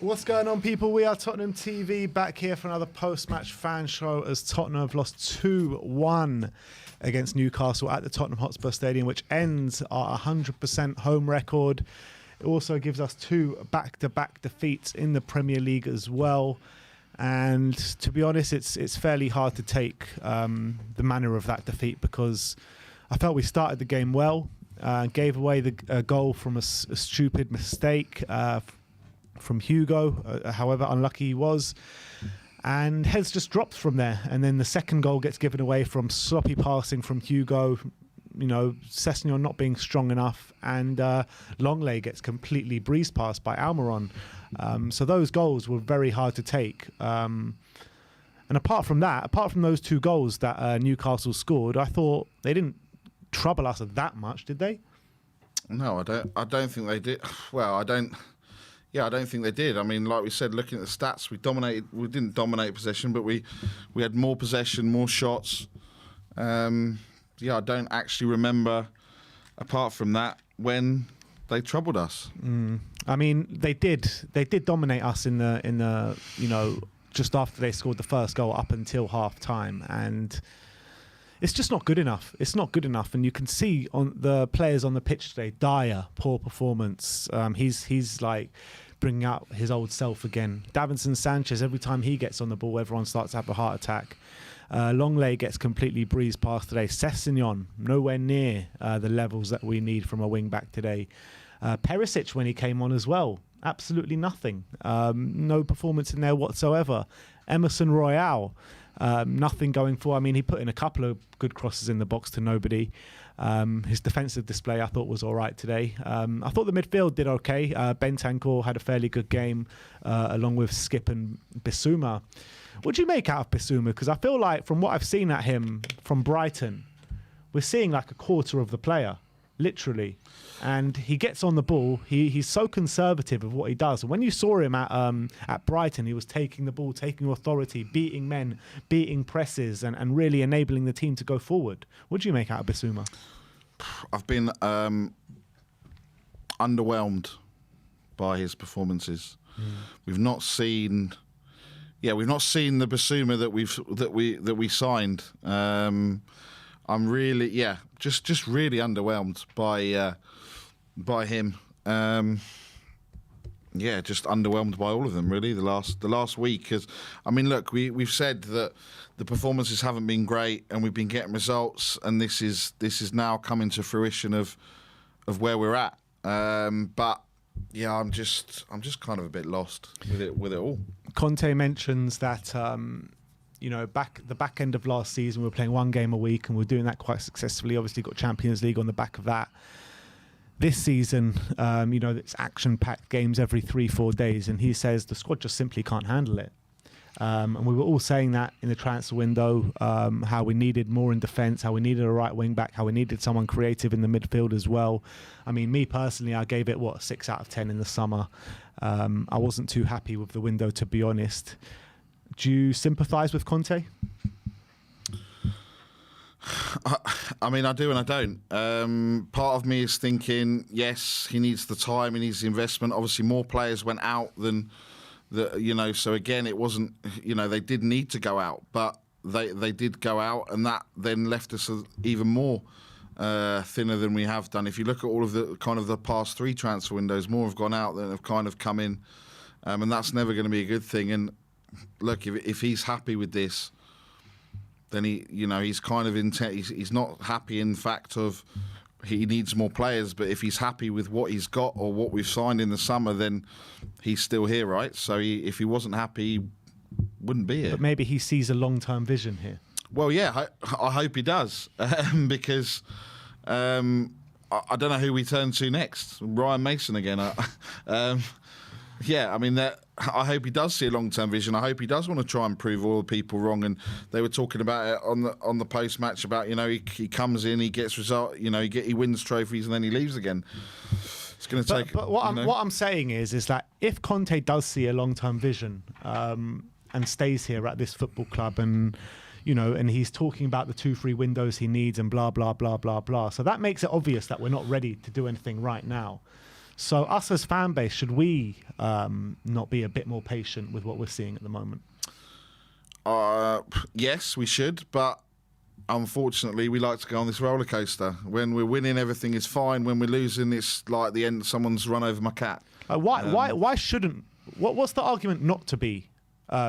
What's going on, people? We are Tottenham TV, back here for another post-match fan show as Tottenham have lost 2-1 against Newcastle at the Tottenham Hotspur Stadium, which ends our 100% home record. It also gives us 2 back-to-back defeats in the Premier League as well. And to be honest, it's fairly hard to take the manner of that defeat, because I felt we started the game well, gave away the goal from a stupid mistake from Hugo, however unlucky he was, and heads just dropped from there. And then the second goal gets given away from sloppy passing from Hugo, you know, Sessegnon not being strong enough, and Longley gets completely breezed past by Almiron. So those goals were very hard to take. And apart from that, apart from those 2 goals that Newcastle scored, I thought they didn't trouble us that much, did they? No, I don't think they did. Well, I don't think they did. I mean, like we said, looking at the stats, we dominated. We didn't dominate possession, but we had more possession, more shots. I don't actually remember, apart from that, when they troubled us. I mean, they did dominate us in the you know, just after they scored the first goal up until half time, and it's just not good enough. It's not good enough, and you can see on the players on the pitch today, Dyer, poor performance. He's like bringing out his old self again. Davinson Sanchez, every time he gets on the ball, everyone starts to have a heart attack. Longley gets completely breezed past today. Sessegnon, nowhere near the levels that we need from a wing-back today. Perisic, when he came on as well, absolutely nothing. No performance in there whatsoever. Emerson Royale, nothing going for. I mean, he put in a couple of good crosses in the box to nobody. His defensive display, I thought, was all right today. I thought the midfield did okay. Bentancur had a fairly good game, along with Skip and Bissouma. What do you make out of Bissouma? Because I feel like, from what I've seen at him from Brighton, we're seeing like a quarter of the player, literally. And he gets on the ball. He's so conservative of what he does. And when you saw him at Brighton, he was taking the ball, taking authority, beating men, beating presses, and really enabling the team to go forward. What do you make out of Bissouma? I've been underwhelmed by his performances. We've not seen the Bissouma that we signed. I'm really, just really underwhelmed by him. Just underwhelmed by all of them, really. The last week, because I mean, look, we've said that the performances haven't been great, and we've been getting results, and this is now coming to fruition of where we're at. But yeah, I'm just kind of a bit lost with it all. Conte mentions that you know, the back end of last season, we were playing 1 game a week, and we're doing that quite successfully. Obviously, got Champions League on the back of that. This season, you know, it's action-packed games every 3-4 days, and he says the squad just simply can't handle it. And we were all saying that in the transfer window, how we needed more in defence, how we needed a right wing back, how we needed someone creative in the midfield as well. I mean, me personally, I gave it, 6 out of 10 in the summer. I wasn't too happy with the window, to be honest. Do you sympathise with Conte? I mean, I do and I don't. Part of me is thinking, yes, he needs the time, he needs the investment. Obviously, more players went out than so again, it wasn't, they did need to go out, but they did go out, and that then left us even more thinner than we have done. If you look at all of the kind of the past 3 transfer windows, more have gone out than have kind of come in, and that's never going to be a good thing. And look, if he's happy with this, then he's kind of he's not happy in fact of he needs more players, but if he's happy with what he's got or what we've signed in the summer, then he's still here, right? So if he wasn't happy, he wouldn't be here. But maybe he sees a long-term vision here. Well, yeah, I hope he does, because I don't know who we turn to next. Ryan Mason again. Yeah, I mean, I hope he does see a long-term vision. I hope he does want to try and prove all the people wrong. And they were talking about it on the post-match about, he comes in, he gets result, he wins trophies, and then he leaves again. It's going to take. But what I'm saying is that if Conte does see a long-term vision and stays here at this football club, and and he's talking about the 2-3 windows he needs and blah blah blah blah blah, so that makes it obvious that we're not ready to do anything right now. So us as fan base, should we not be a bit more patient with what we're seeing at the moment? Yes, we should, but unfortunately, we like to go on this roller coaster. When we're winning, everything is fine. When we're losing, it's like at the end, someone's run over my cat. Why shouldn't? What's the argument not to be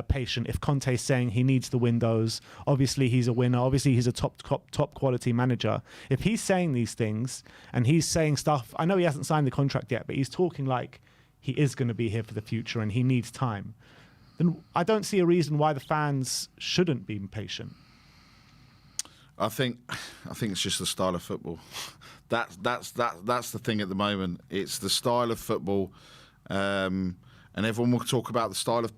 patient if Conte's saying he needs the windows? Obviously, he's a winner. Obviously, he's a top quality manager. If he's saying these things and he's saying stuff, I know he hasn't signed the contract yet, but he's talking like he is going to be here for the future and he needs time. Then I don't see a reason why the fans shouldn't be patient. I think it's just the style of football. That's the thing at the moment. It's the style of football, and everyone will talk about the style of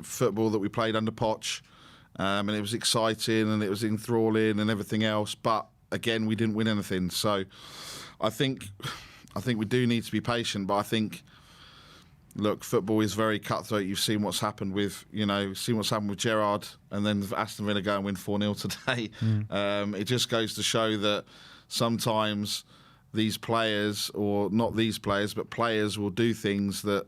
football that we played under Poch, and it was exciting and it was enthralling and everything else. But again, we didn't win anything. So I think we do need to be patient. But I think, look, football is very cutthroat. You've seen what's happened with, Gerrard, and then Aston Villa go and win 4-0 today. It just goes to show that sometimes these players, or not these players, but players will do things that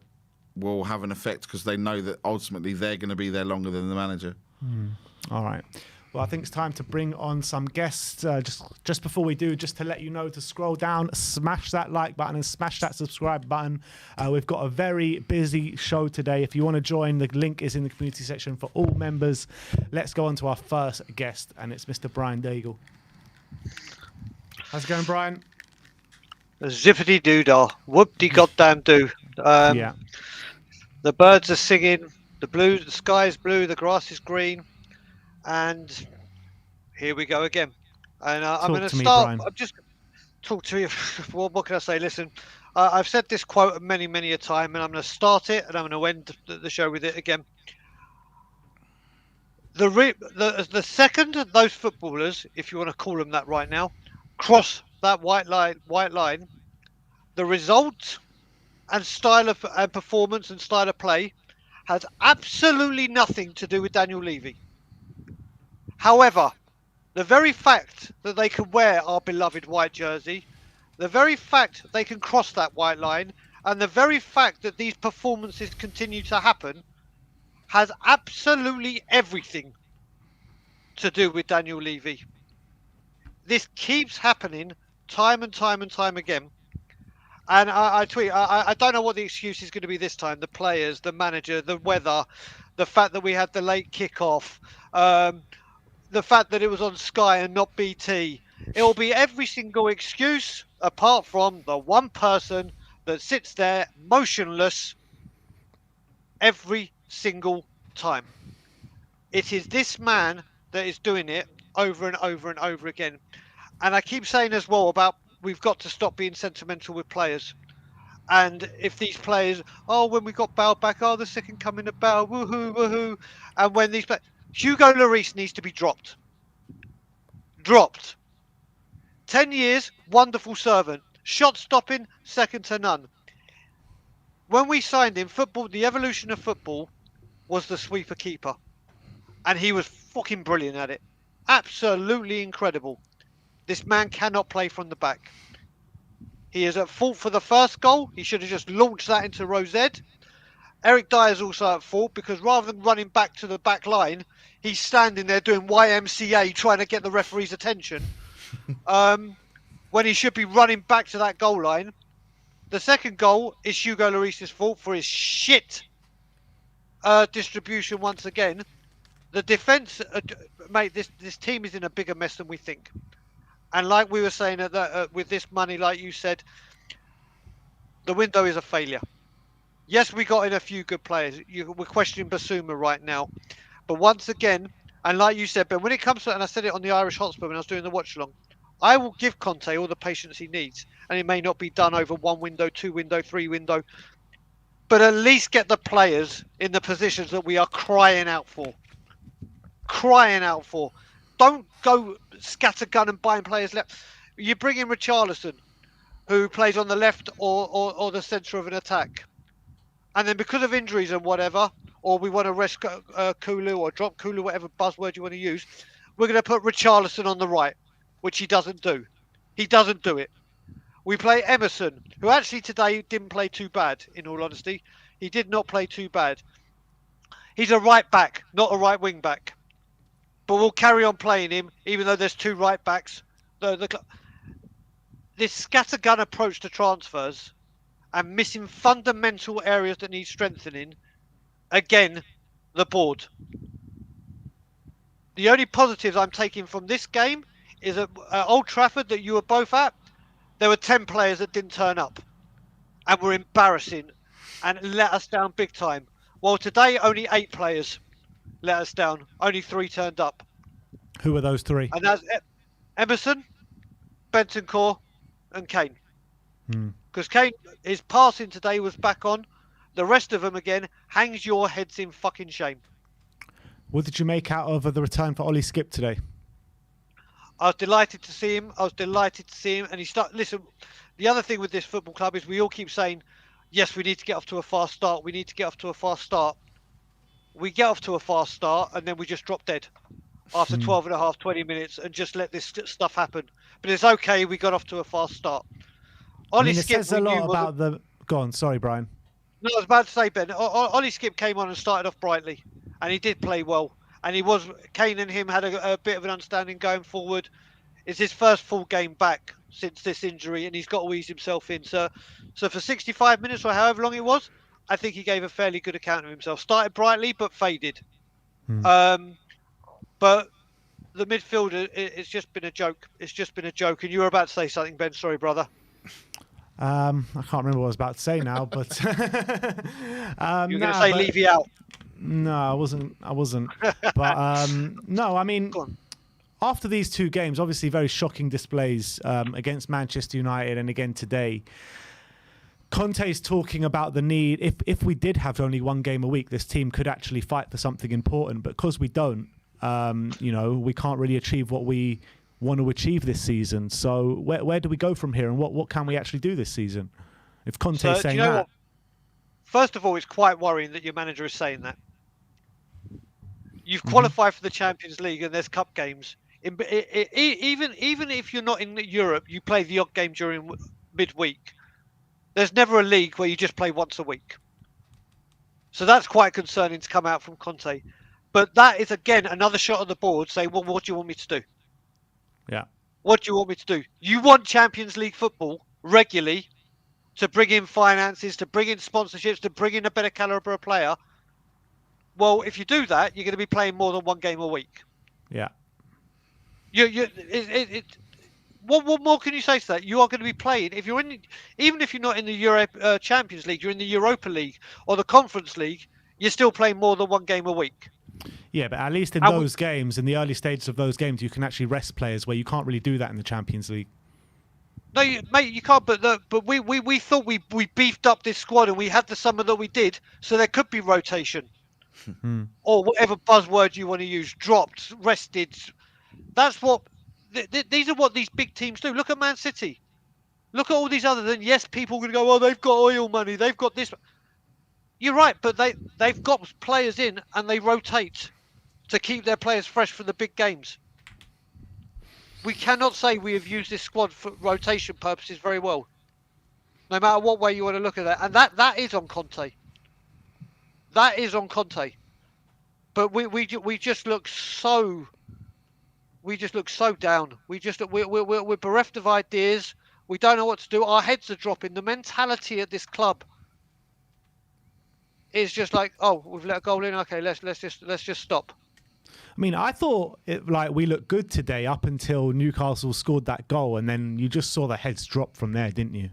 will have an effect because they know that ultimately they're going to be there longer than the manager. All right. Well, I think it's time to bring on some guests. Just before we do, just to let you know to scroll down, smash that like button and smash that subscribe button. We've got a very busy show today. If you want to join, the link is in the community section for all members. Let's go on to our first guest, and it's Mr. Brian Daigle. How's it going, Brian? Zippity doodah, whoop-de goddamn do. Yeah. The birds are singing, the sky is blue, the grass is green. And here we go again. And I'm going to start. Brian. I'm just talk to you. What can I say? Listen, I've said this quote many, many a time, and I'm going to start it, and I'm going to end the show with it again. The second those footballers, if you want to call them that right now, cross that white line, the result and style of and performance and style of play has absolutely nothing to do with Daniel Levy. However, the very fact that they can wear our beloved white jersey, the very fact they can cross that white line, and the very fact that these performances continue to happen has absolutely everything to do with Daniel Levy. This keeps happening time and time and time again. And I tweet, I don't know what the excuse is going to be this time. The players, the manager, the weather, the fact that we had the late kickoff, the fact that it was on Sky and not BT. It will be every single excuse apart from the one person that sits there motionless every single time. It is this man that is doing it over and over and over again. And I keep saying as well about we've got to stop being sentimental with players. And if these players, when we got Bale back, the second coming of Bale, woohoo, woohoo. And when these players, Hugo Lloris needs to be dropped. 10 years, wonderful servant. Shot stopping, second to none. When we signed him, football, the evolution of football was the sweeper keeper. And he was fucking brilliant at it. Absolutely incredible. This man cannot play from the back. He is at fault for the first goal. He should have just launched that into Rosette. Eric Dyer's also at fault because rather than running back to the back line, he's standing there doing YMCA trying to get the referee's attention when he should be running back to that goal line. The second goal is Hugo Lloris's fault for his shit distribution once again. The defence, mate, this team is in a bigger mess than we think. And like we were saying with this money, like you said, the window is a failure. Yes, we got in a few good players. We're questioning Basuma right now. But once again, and like you said, but when it comes to, and I said it on the Irish Hotspur when I was doing the watch along, I will give Conte all the patience he needs. And it may not be done over 1 window, 2 window, 3 window. But at least get the players in the positions that we are crying out for. Crying out for. Don't go scattergun and buying players left. You bring in Richarlison, who plays on the left or the centre of an attack. And then because of injuries and whatever, or we want to rest Kulu or drop Kulu, whatever buzzword you want to use, we're going to put Richarlison on the right, which he doesn't do. He doesn't do it. We play Emerson, who actually today didn't play too bad, in all honesty. He did not play too bad. He's a right back, not a right wing back. But we'll carry on playing him, even though there's 2 right backs. This scattergun approach to transfers and missing fundamental areas that need strengthening, again, the board. The only positives I'm taking from this game is at Old Trafford that you were both at, there were 10 players that didn't turn up and were embarrassing and let us down big time. Well, today only 8 players let us down. Only 3 turned up. Who are those 3? And that's Emerson, Bentancur and Kane. Because Kane, his passing today was back on. The rest of them, again, hangs your heads in fucking shame. What did you make out of the return for Ollie Skip today? I was delighted to see him. And listen, the other thing with this football club is we all keep saying, yes, we need to get off to a fast start. We get off to a fast start, and then we just drop dead after 12 and a half, 20 minutes and just let this stuff happen. But it's okay. We got off to a fast start. It says a lot about the... Go on. Sorry, Brian. No, I was about to say, Ben, Ollie Skip came on and started off brightly, and he did play well. And Kane and him had a bit of an understanding going forward. It's his first full game back since this injury, and he's got to ease himself in. So for 65 minutes or however long it was, I think he gave a fairly good account of himself. Started brightly, but faded. But the midfielder, it's just been a joke. It's just been a joke. And you were about to say something, Ben. Sorry, brother. I can't remember what I was about to say now, but you were going to say Levy out. No, I wasn't. But no, I mean, after these 2 games, obviously very shocking displays against Manchester United and again today. Conte's talking about the need. If we did have only 1 game a week, this team could actually fight for something important. But because we don't, we can't really achieve what we want to achieve this season. So where do we go from here, and what can we actually do this season? If Conte's saying that. What? First of all, it's quite worrying that your manager is saying that. You've qualified for the Champions League and there's cup games. Even if you're not in Europe, you play the odd game during midweek. There's never a league where you just play once a week. So that's quite concerning to come out from Conte. But that is, again, another shot on the board saying, well, what do you want me to do? Yeah. What do you want me to do? You want Champions League football regularly to bring in finances, to bring in sponsorships, to bring in a better caliber of player. Well, if you do that, you're going to be playing more than 1 game a week. Yeah. What more can you say to that? You are going to be playing even if you're not in the Champions League, you're in the Europa League or the Conference League. You're still playing more than 1 game a week. Yeah, but at least in those games, in the early stages of those games, you can actually rest players where you can't really do that in the Champions League. No, mate, you can't. But we thought we beefed up this squad and we had the summer that we did, so there could be rotation or whatever buzzword you want to use. Dropped, rested. That's what. These are what these big teams do. Look at Man City. Look at all these other. Then yes, people are going to go, oh, they've got oil money. They've got this. You're right, but they've got players in and they rotate to keep their players fresh for the big games. We cannot say we have used this squad for rotation purposes very well. No matter what way you want to look at that. And that is on Conte. That is on Conte. But we just look so down. We're bereft of ideas. We don't know what to do. Our heads are dropping. The mentality at this club is just like, oh, we've let a goal in. Okay, let's just stop. I mean, I thought we looked good today up until Newcastle scored that goal, and then you just saw the heads drop from there, didn't you?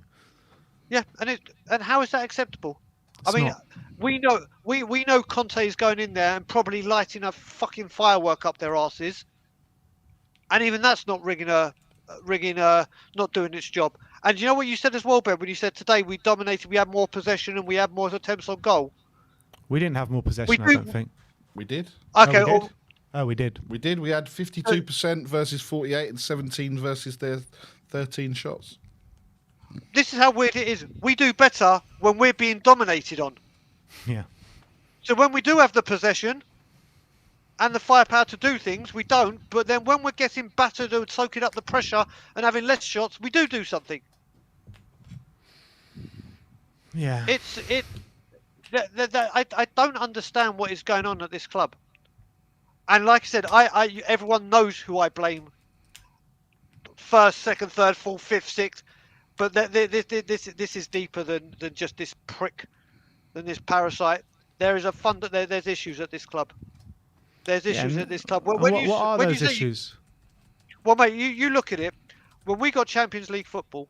Yeah, and how is that acceptable? It's not. We know Conte is going in there and probably lighting a fucking firework up their asses, and even that's not not doing its job. And you know what you said as well, Ben, when you said today we dominated, we had more possession and we had more attempts on goal. We didn't have more possession, I don't think. We did. Okay. We did. We did. We had 52% versus 48 and 17 versus their 13 shots. This is how weird it is. We do better when we're being dominated on. Yeah. So when we do have the possession and the firepower to do things, we don't. But then when we're getting battered and soaking up the pressure and having less shots, we do something. Yeah. It's it. I don't understand what is going on at this club. And like I said, everyone knows who I blame. First, second, third, fourth, fifth, sixth. But this is deeper than just this prick, than this parasite. There is a there's issues at this club. There's Yeah. issues at this club. Well, And what are when you those say issues? well, mate, you look at it. When we got Champions League football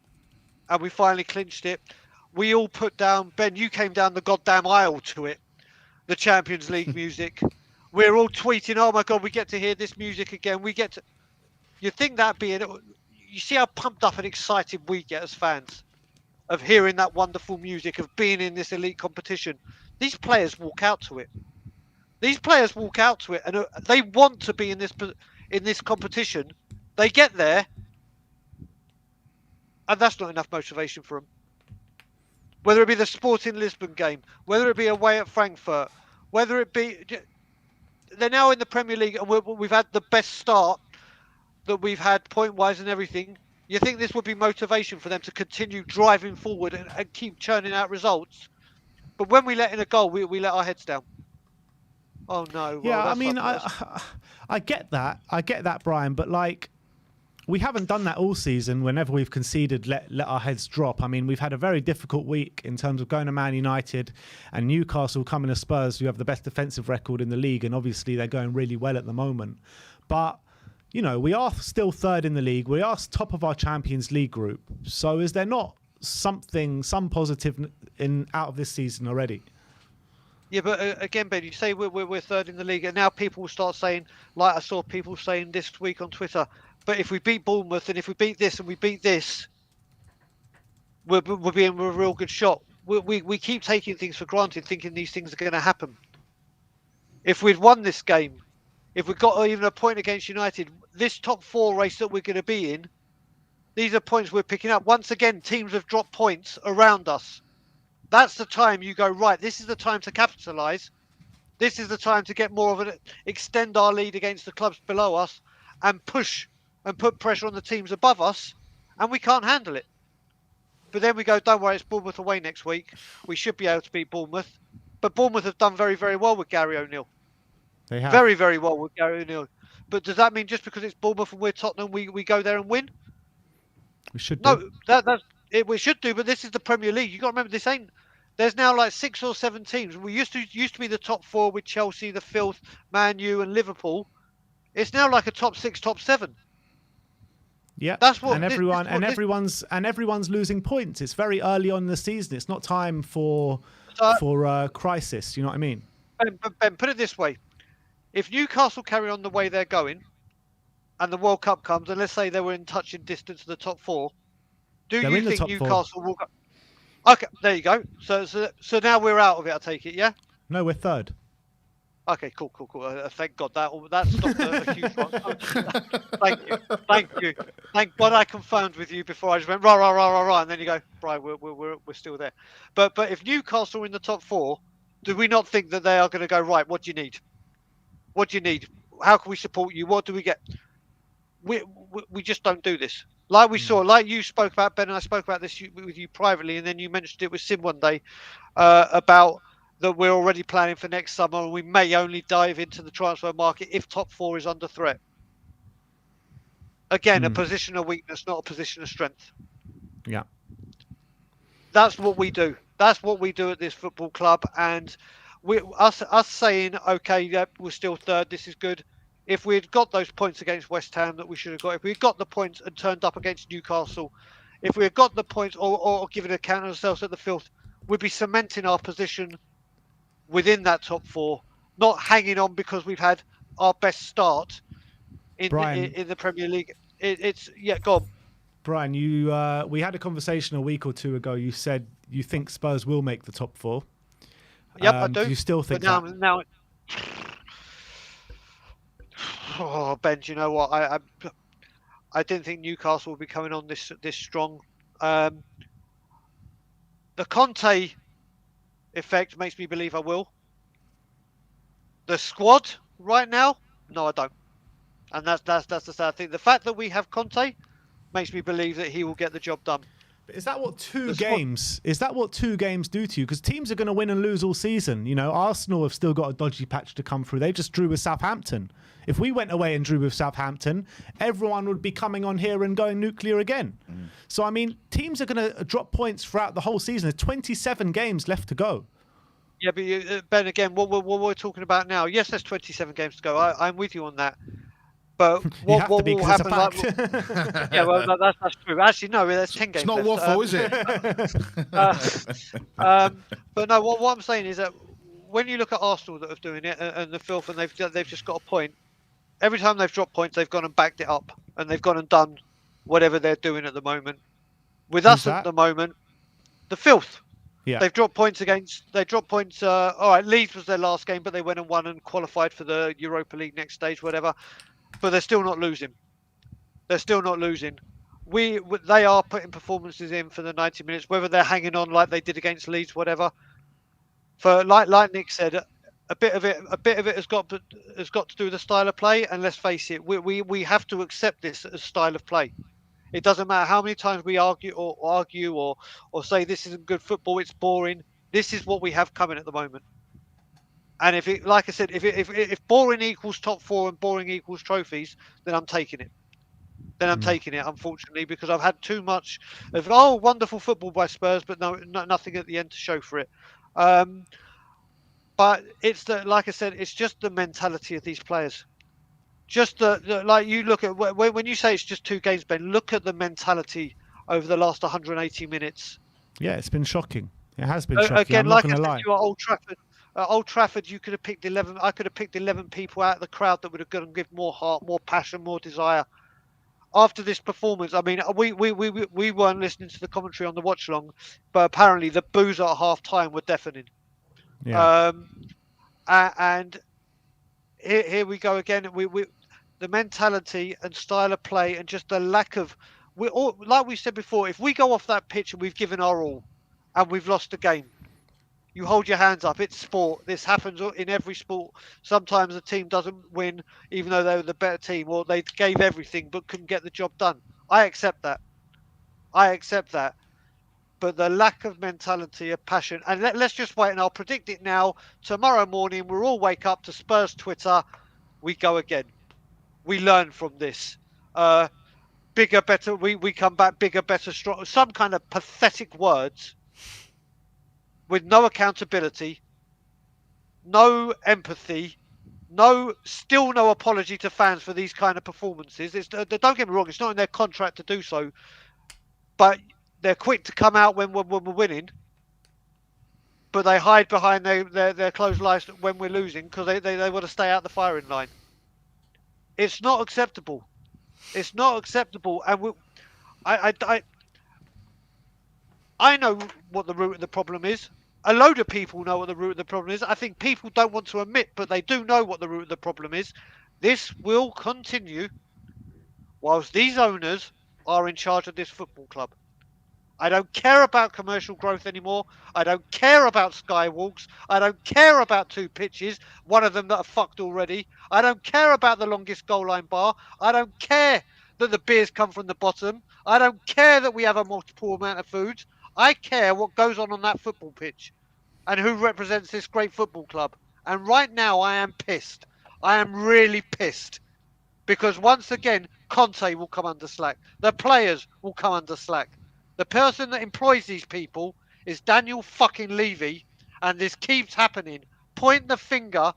and we finally clinched it, we all put down. Ben, you came down the goddamn aisle to it. The Champions League music. We're all tweeting, "Oh my God, we get to hear this music again. We get to." You think that being, you see how pumped up and excited we get as fans of hearing that wonderful music, of being in this elite competition. These players walk out to it. These players walk out to it, and they want to be in this competition. They get there, and that's not enough motivation for them. Whether it be the Sporting Lisbon game, whether it be away at Frankfurt, whether it be they're now in the Premier League, and we've had the best start that we've had point wise and everything. You think this would be motivation for them to continue driving forward and keep churning out results? But when we let in a goal, we let our heads down. Oh no! Well, Yeah, I that's mean, up to us. I get that. I get that, Brian. But like, we haven't done that all season. Whenever we've conceded, let our heads drop. I mean, we've had a very difficult week in terms of going to Man United and Newcastle coming to Spurs, who have the best defensive record in the league, and obviously they're going really well at the moment. But you know, we are still third in the league. We are top of our Champions League group. So is there not some positive out of this season already? Yeah, but again, Ben, you say we're third in the league, and now people will start saying, like I saw people saying this week on Twitter, but if we beat Bournemouth and if we beat this and we beat this, we'll be in a real good shot. We keep taking things for granted, thinking these things are going to happen. If we'd won this game, if we got even a point against United, this top four race that we're going to be in, these are points we're picking up. Once again, teams have dropped points around us. That's the time you go, right, this is the time to capitalise. This is the time to get more of an extend our lead against the clubs below us and push and put pressure on the teams above us, and we can't handle it. But then we go, don't worry, it's Bournemouth away next week. We should be able to beat Bournemouth. But Bournemouth have done very, very well with Gary O'Neill. They have. Very, very well with Gary O'Neill. But does that mean just because it's Bournemouth and we're Tottenham, we go there and win? We should do. No, that's it. We should do, but this is the Premier League. You got to remember, this ain't. There's now like 6 or 7 teams. We used to be the top 4 with Chelsea, the Filth, Man U, and Liverpool. It's now like a top 6, top 7. Yeah, That's what. and everyone's losing points. It's very early on in the season. It's not time for crisis. You know what I mean? Ben, put it this way: if Newcastle carry on the way they're going, and the World Cup comes, and let's say they were in touching distance of the top 4, do They're you in the think top Newcastle 4. will go? Okay, there you go. So now we're out of it. I take it, yeah. No, we're third. Okay, cool. Thank God that stopped a huge one. Thank you. Thank God I confirmed with you before I just went rah, and then you go, right, we're still there. But if Newcastle are in the top 4, do we not think that they are going to go, right? What do you need? What do you need? How can we support you? What do we get? We just don't do this. Like we saw, like you spoke about, Ben, and I spoke about this with you privately, and then you mentioned it with Sim one day about that we're already planning for next summer, and we may only dive into the transfer market if top 4 is under threat. Again, a position of weakness, not a position of strength. Yeah. That's what we do. That's what we do at this football club, and us saying, okay, yeah, we're still third. This is good. If we had got those points against West Ham that we should have got, if we had got the points and turned up against Newcastle, if we had got the points or given account of ourselves at the Filth, we'd be cementing our position within that top 4, not hanging on because we've had our best start in the Premier League. It's go on. Brian, we had a conversation a week or 2 ago. You said you think Spurs will make the top 4. Yep, I do. Do you still think that? Now, oh, Ben, do you know what? I didn't think Newcastle would be coming on this strong. The Conte effect makes me believe I will. The squad right now, no, I don't. And that's the sad thing. The fact that we have Conte makes me believe that he will get the job done. Is that what The squad. Is that what 2 games do to you? Because teams are going to win and lose all season. You know, Arsenal have still got a dodgy patch to come through. They just drew with Southampton. If we went away and drew with Southampton, everyone would be coming on here and going nuclear again. So, I mean, teams are going to drop points throughout the whole season. There's 27 games left to go. Yeah, but Ben, again, what we're talking about now, yes, there's 27 games to go. I'm with you on that. But You what have to be will because it's happen? a fact. Yeah, well, that's true. Actually, no, there's 10 games It's not left. waffle, is it? But no, what I'm saying is that when you look at Arsenal that are doing it and the filth, and they've just got a point. Every time they've dropped points, they've gone and backed it up, and they've gone and done whatever they're doing at the moment. With Who's us that? at the moment, the filth. Yeah. They've dropped points against. They dropped points. All right, Leeds was their last game, but they went and won and qualified for the Europa League next stage, whatever. But they're still not losing. They're still not losing. They are putting performances in for the 90 minutes, whether they're hanging on like they did against Leeds, whatever. For like Nick said, a bit of it has got to do with the style of play. And let's face it, we have to accept this as style of play. It doesn't matter how many times we argue or say this isn't good football, it's boring. This is what we have coming at the moment. And if it, like I said, if boring equals top 4 and boring equals trophies, then I'm taking it. Taking it, unfortunately, because I've had too much of wonderful football by Spurs, but nothing at the end to show for it. But it's like I said, it's just the mentality of these players. Just the like you look at when you say it's just 2 games, Ben. Look at the mentality over the last 180 minutes. Yeah, it's been shocking. It has been shocking. Again, I'm not like I going to said lie. to you at Old Trafford. Old Trafford, you could have picked 11. I could have picked 11 people out of the crowd that would have gone and give more heart, more passion, more desire. After this performance, I mean, we weren't listening to the commentary on the watch long, but apparently the boos at half time were deafening. Yeah. And here we go again. The mentality and style of play and just the lack of like we said before, if we go off that pitch and we've given our all and we've lost the game, you hold your hands up. It's sport. This happens in every sport. Sometimes a team doesn't win even though they were the better team, or they gave everything but couldn't get the job done. I accept that. But the lack of mentality, of passion, and let's just wait, and I'll predict it now. Tomorrow morning, we'll all wake up to Spurs Twitter. We go again. We learn from this. Bigger, better. We come back bigger, better, strong. Some kind of pathetic words with no accountability, no empathy, still no apology to fans for these kind of performances. Don't get me wrong, it's not in their contract to do so, but they're quick to come out when we're winning, but they hide behind their closed lies when we're losing because they want to stay out the firing line. It's not acceptable. It's not acceptable, and I know what the root of the problem is. A load of people know what the root of the problem is. I think people don't want to admit, but they do know what the root of the problem is. This will continue whilst these owners are in charge of this football club. I don't care about commercial growth anymore. I don't care about skywalks. I don't care about 2 pitches, one of them that are fucked already. I don't care about the longest goal line bar. I don't care that the beers come from the bottom. I don't care that we have a multiple amount of foods. I care what goes on that football pitch and who represents this great football club. And right now I am pissed. I am really pissed because once again, Conte will come under slack. The players will come under slack. The person that employs these people is Daniel fucking Levy, and this keeps happening. Point the finger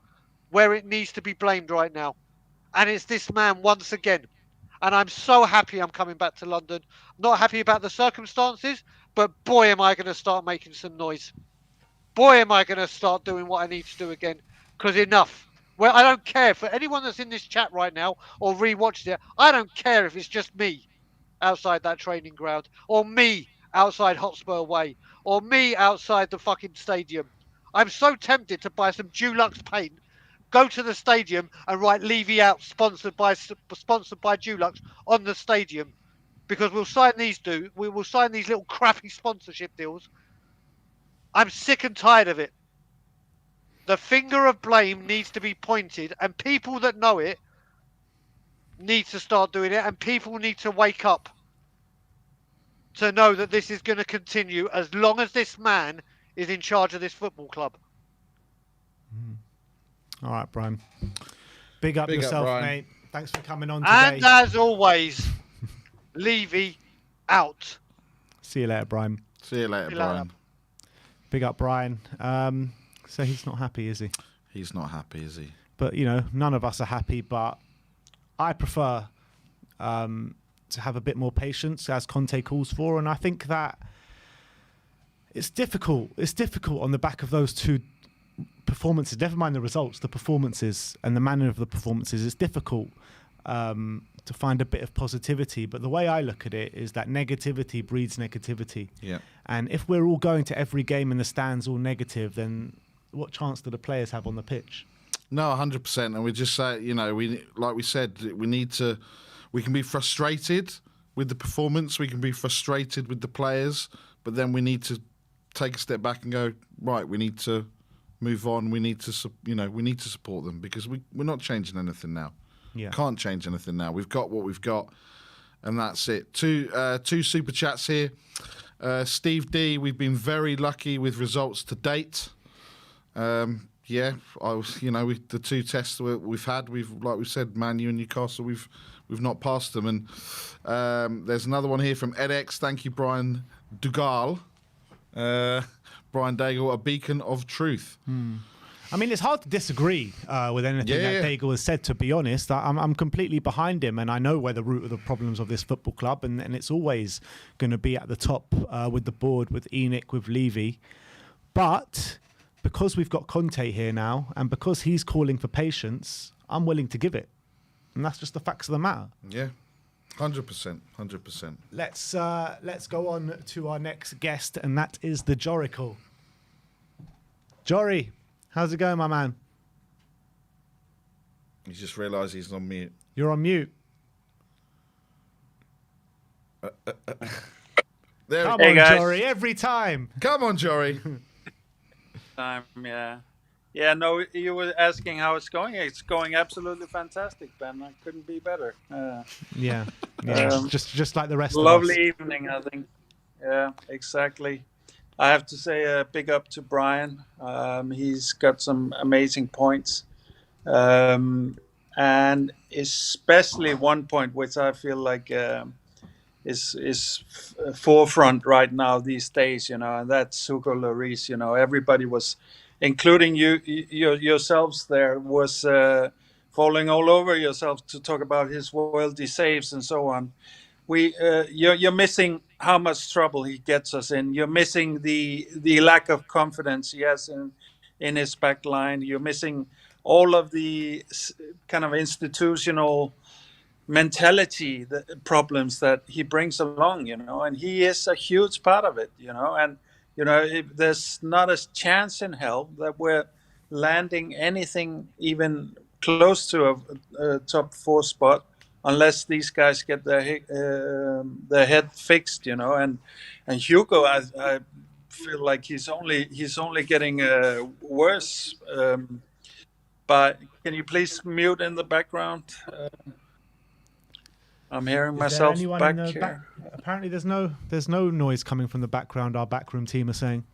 where it needs to be blamed right now. And it's this man once again. And I'm so happy I'm coming back to London. Not happy about the circumstances, but boy, am I going to start making some noise. Boy, am I going to start doing what I need to do again. Because enough. Well, I don't care. For anyone that's in this chat right now or rewatched it, I don't care if it's just me outside that training ground, or me outside Hotspur Way, or me outside the fucking stadium. I'm so tempted to buy some Dulux paint, go to the stadium and write Levy out, sponsored by Dulux on the stadium, because we will sign these little crappy sponsorship deals. I'm sick and tired of it. The finger of blame needs to be pointed, and people that know it need to start doing it, and people need to wake up. to know that this is going to continue as long as this man is in charge of this football club. All right, Brian. Big up yourself, Brian. mate. Thanks for coming on today. And as always, Levy out. See you later, Brian. See you later, Brian. Big up, Brian. So he's not happy, is he? He's not happy, is he? But, you know, none of us are happy, but I prefer to have a bit more patience, as Conte calls for, and I think that it's difficult. It's difficult on the back of those two performances. Never mind the results, the performances and the manner of the performances. It's difficult to find a bit of positivity. But the way I look at it is that negativity breeds negativity. Yeah. And if we're all going to every game in the stands all negative, then what chance do the players have on the pitch? No, 100%. And we just say, you know, like we said, we can be frustrated with the performance, we can be frustrated with the players, but then we need to take a step back and go, right, we need to move on. We need to, we need to support them because we're not changing anything now. Yeah. Can't change anything now. We've got what we've got, and that's it. Two super chats here. Steve D, we've been very lucky with results to date. The two tests we've had, like we said, Man U and Newcastle, we've not passed them. And there's another one here from edX. Thank you, Brian Dugal. Brian Daigle, a beacon of truth. I mean, it's hard to disagree with anything that Daigle has said, to be honest. I'm completely behind him, and I know where the root of the problems of this football club, and it's always going to be at the top with the board, with Enoch, with Levy. But because we've got Conte here now, and because he's calling for patience, I'm willing to give it. And that's just the facts of the matter. Yeah, 100%, 100%. Let's go on to our next guest, and that is the Jorical. Jory, how's it going, my man? He's just realised he's on mute. You're on mute. There Come we go. on, guys. Jory, every time. Come on, Jory. Yeah, no, you were asking how it's going. It's going absolutely fantastic, Ben. I couldn't be better. Yeah. Just like the rest of us. Lovely evening, I think. Yeah, exactly. I have to say a big up to Brian. He's got some amazing points. And especially one point which I feel like is forefront right now these days, and that's Hugo Lloris. Everybody was, including yourselves there, was falling all over yourselves to talk about his worldly saves and so on. You're missing how much trouble he gets us in. You're missing the lack of confidence he has in his back line. You're missing all of the kind of institutional mentality problems that he brings along, and he is a huge part of it, and there's not a chance in hell that we're landing anything even close to a top 4 spot unless these guys get their head fixed, and Hugo, I feel like he's only getting worse. But can you please mute in the background? I'm hearing myself back here. Apparently, there's no noise coming from the background. Our backroom team are saying.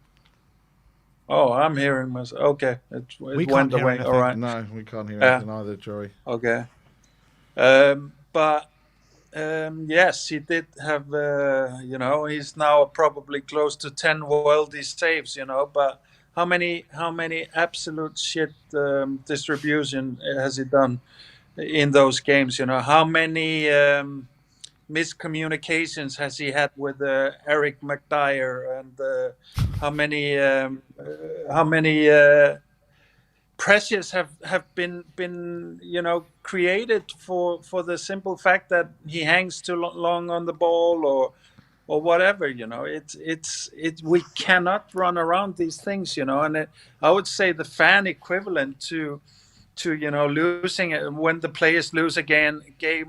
Oh, I'm hearing myself. Okay, it went away. Anything. All right. No, we can't hear anything either, Jory. Okay. Yes, he did have. He's now probably close to 10 worldly saves. But how many absolute shit distribution has he done in those games? How many miscommunications has he had with Eric McDyer, and how many pressures have been created for the simple fact that he hangs too long on the ball or whatever. We cannot run around these things, and I would say the fan equivalent to losing it, when the players lose a game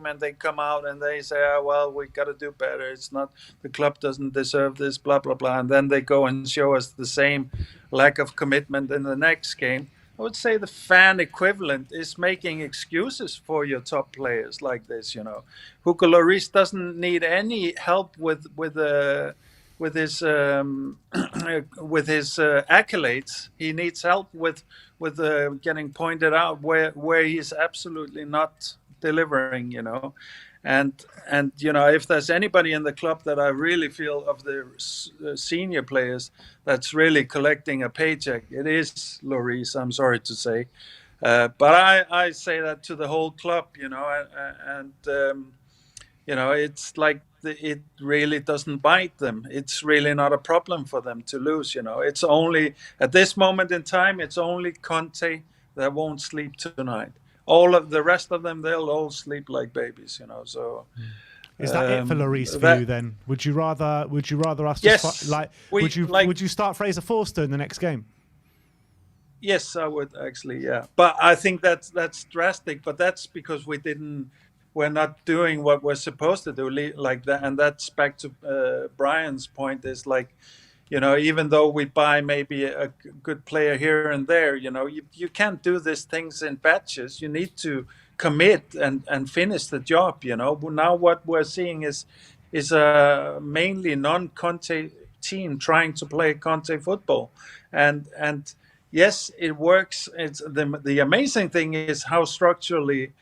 and they come out and they say, we got to do better. It's not, the club doesn't deserve this, blah, blah, blah. And then they go and show us the same lack of commitment in the next game. would say the fan equivalent is making excuses for your top players like this. Hugo Lloris doesn't need any help with his with his accolades. He needs help with getting pointed out where he's absolutely not delivering. And if there's anybody in the club that I really feel of the senior players that's really collecting a paycheck, it is Lloris. I'm sorry to say, but I say that to the whole club. And it's like it really doesn't bite them. It's really not a problem for them to lose. It's only at this moment in time, it's only Conte that won't sleep tonight. All of the rest of them, they'll all sleep like babies. So is that it for Lloris for you then? Would you rather us yes, would you start Fraser Forster in the next game? Yes, I would actually. Yeah, but I think that's drastic. But that's because we're not doing what we're supposed to do like that. And that's back to Brian's point, is like, even though we buy maybe a good player here and there, you can't do these things in batches. You need to commit and finish the job. Now what we're seeing is a mainly non-Conte team trying to play Conte football, and yes, it works. It's the amazing thing is how structurally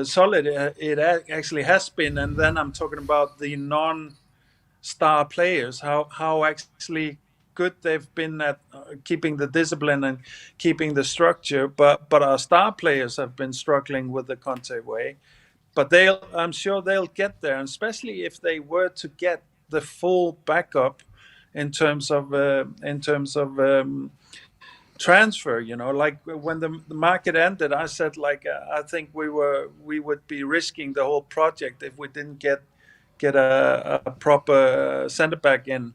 solid it actually has been. And then I'm talking about the non-star players, how actually good they've been at keeping the discipline and keeping the structure. But our star players have been struggling with the Conte way. But I'm sure they'll get there, and especially if they were to get the full backup in terms of transfer. Like when the market ended, I said, like, I think we would be risking the whole project if we didn't get a proper centre back in.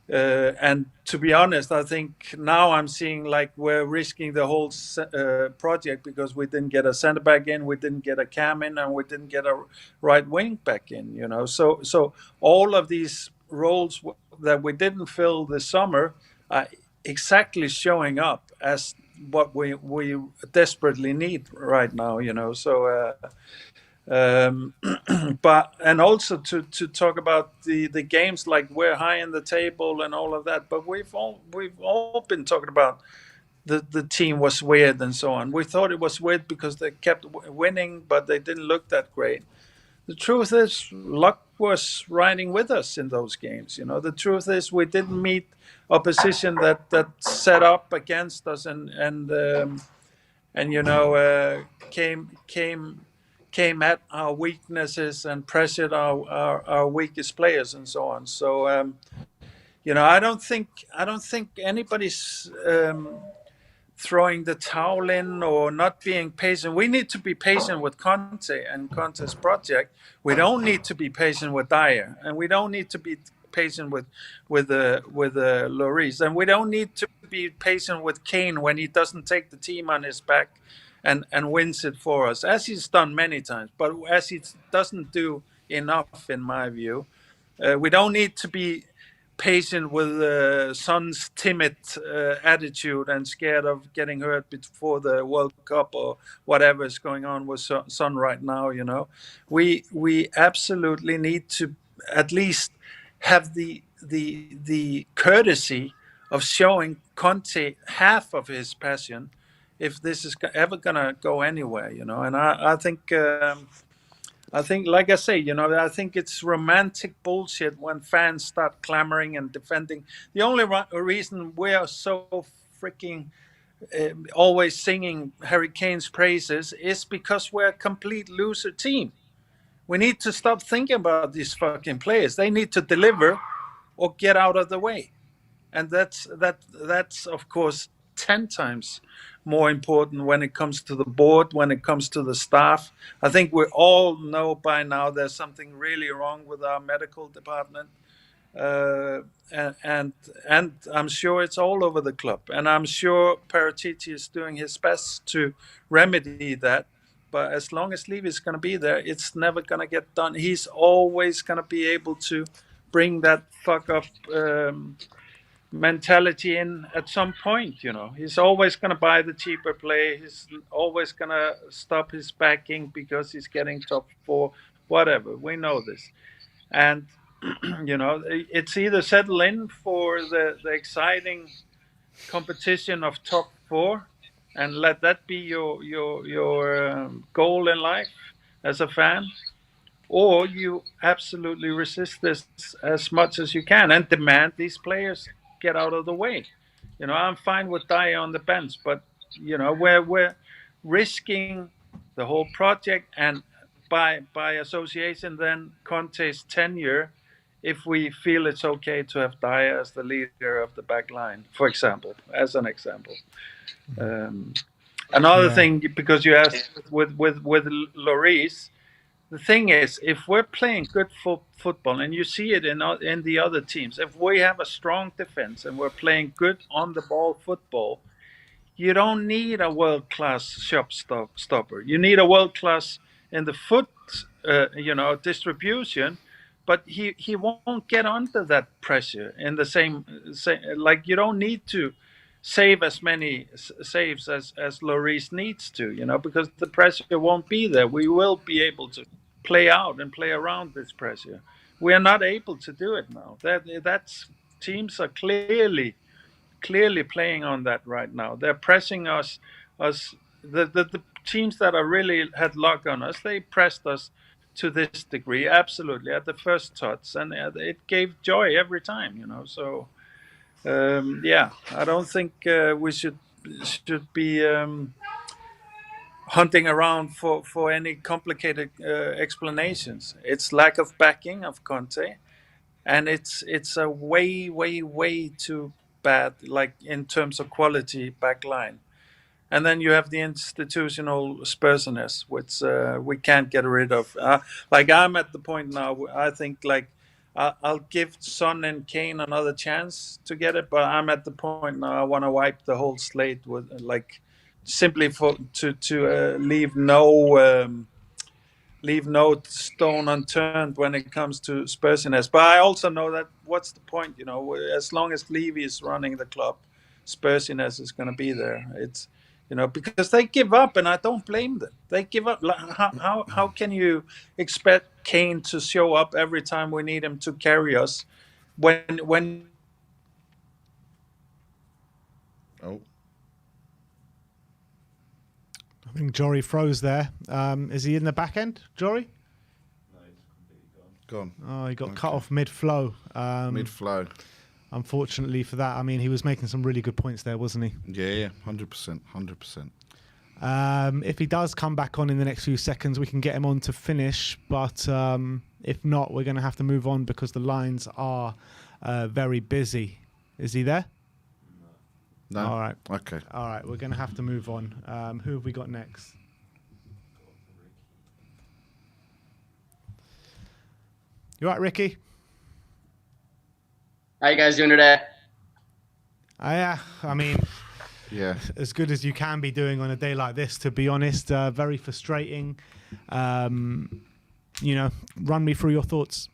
And to be honest, I think now I'm seeing like we're risking the whole project because we didn't get a centre back in, we didn't get a cam in, and we didn't get a right wing back in. So all of these roles that we didn't fill this summer are exactly showing up as what we desperately need right now. So. But and also to talk about the games, like we're high in the table and all of that, but we've all been talking about the team was weird and so on. We thought it was weird because they kept winning, but they didn't look that great. The truth is, luck was riding with us in those games. The truth is, we didn't meet opposition that set up against us and came at our weaknesses and pressured our weakest players and so on. So I don't think anybody's throwing the towel in or not being patient. We need to be patient with Conte and Conte's project. We don't need to be patient with Dyer, and we don't need to be patient with Lloris, and we don't need to be patient with Kane when he doesn't take the team on his back and wins it for us, as he's done many times, but as he doesn't do enough, in my view. We don't need to be patient with Son's timid attitude and scared of getting hurt before the World Cup or whatever is going on with Son right now. We absolutely need to at least have the courtesy of showing Conte half of his passion, if this is ever gonna go anywhere. And I think, like I say, I think it's romantic bullshit when fans start clamoring and defending. The only reason we are so freaking always singing Harry Kane's praises is because we're a complete loser team. We need to stop thinking about these fucking players. They need to deliver or get out of the way. And that's of course 10 times more important when it comes to the board, when it comes to the staff. I think we all know by now there's something really wrong with our medical department. And I'm sure it's all over the club. And I'm sure Paratici is doing his best to remedy that. But as long as Levy is going to be there, it's never going to get done. He's always going to be able to bring that fuck up mentality in at some point. He's always going to buy the cheaper play. He's always going to stop his backing because he's getting top four, whatever. We know this. And, it's either settle in for the exciting competition of top four and let that be your goal in life as a fan, or you absolutely resist this as much as you can and demand these players get out of the way. I'm fine with Dyer on the bench, but we're risking the whole project and by association then Conte's tenure if we feel it's okay to have Dyer as the leader of the back line, for example, as an example. Another thing, because you asked with Lloris, the thing is, if we're playing good football, and you see it in the other teams, if we have a strong defense and we're playing good on the ball football, you don't need a world class stopper. You need a world class in the foot, distribution, but he won't get under that pressure in the same. Like you don't need to save as many saves as Lloris needs to, because the pressure won't be there. We will be able to play out and play around this pressure. We are not able to do it now. That's teams are clearly playing on that right now. They're pressing us. The teams that are really had luck on us, they pressed us to this degree, absolutely, at the first touch, and it gave joy every time. So I don't think we should be hunting around for any complicated explanations. It's lack of backing of Conte, and it's a way too bad, like in terms of quality back line. And then you have the institutional Spursiness, which we can't get rid of. Like I'm at the point now, I think like I'll give Son and Kane another chance to get it, but I'm at the point now I want to wipe the whole slate with like simply to leave no stone unturned when it comes to Spursiness. But I also know that what's the point? As long as Levy is running the club, Spursiness is going to be there. It's because they give up, and I don't blame them. They give up. How can you expect Kane to show up every time we need him to carry us when Oh. I think Jory froze there. Is he in the back end, Jory? No, he's completely gone. Oh, he got cut off mid-flow. Mid-flow. Unfortunately for that, I mean, he was making some really good points there, wasn't he? Yeah, 100%, 100%. If he does come back on in the next few seconds, we can get him on to finish. But if not, we're going to have to move on because the lines are very busy. Is he there? No. All right. Okay. All right, we're going to have to move on. Who have we got next? You all right, Ricky? How you guys doing today? Yeah, I mean, Yeah. as good as you can be doing on a day like this, to be honest. Very frustrating. Run me through your thoughts.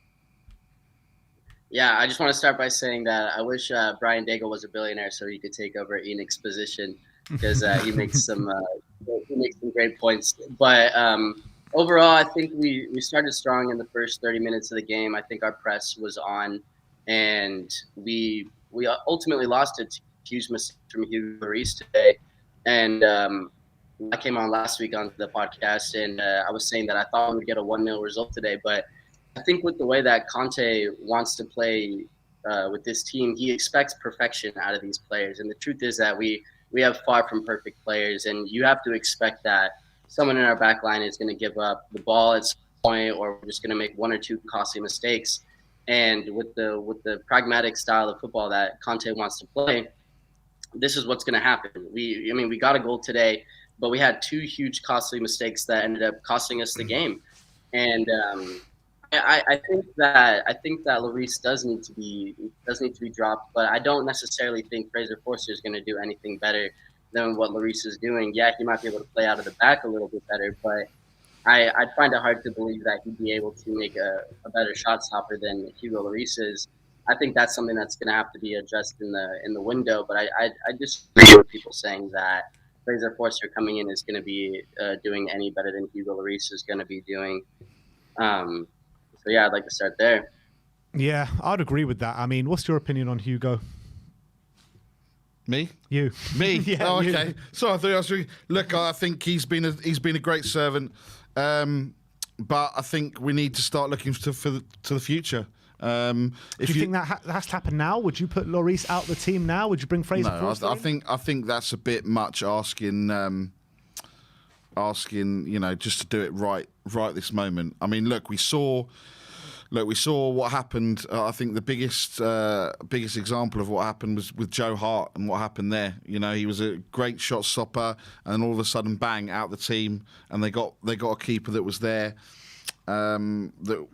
Yeah, I just want to start by saying that I wish Brian Daigle was a billionaire so he could take over Enoch's position because he makes some great points. But overall, I think we started strong in the first 30 minutes of the game. I think our press was on, and we ultimately lost it to huge mistake from Hugo Lloris today. And I came on last week on the podcast, and I was saying that I thought we would get a 1-0 result today, but I think with the way that Conte wants to play with this team, he expects perfection out of these players. And the truth is that we have far from perfect players, and you have to expect that someone in our back line is going to give up the ball at some point, or we're just going to make one or two costly mistakes. And with the pragmatic style of football that Conte wants to play, this is what's going to happen. We got a goal today, but we had two huge costly mistakes that ended up costing us the game. And I think that Lloris does need to be dropped, but I don't necessarily think Fraser Forster is going to do anything better than what Lloris is doing. Yeah, he might be able to play out of the back a little bit better, but I'd find it hard to believe that he'd be able to make a better shot stopper than Hugo Lloris is. I think that's something that's going to have to be addressed in the window. But I disagree with people saying that Fraser Forster coming in is going to be doing any better than Hugo Lloris is going to be doing. So yeah, I'd like to start there. Yeah, I'd agree with that. I mean, what's your opinion on Hugo? Me? You. Me? Yeah, oh, okay. you. So I thought I was look. I think he's been a great servant, but I think we need to start looking to the future. Do you think that has to happen now? Would you put Lloris out the team now? Would you bring Fraser Forster in? I think that's a bit much asking. Just to do it right this moment. I mean, look, we saw what happened. I think the biggest example of what happened was with Joe Hart and what happened there. He was a great shot stopper, and all of a sudden, bang, out the team, and they got a keeper that was there. That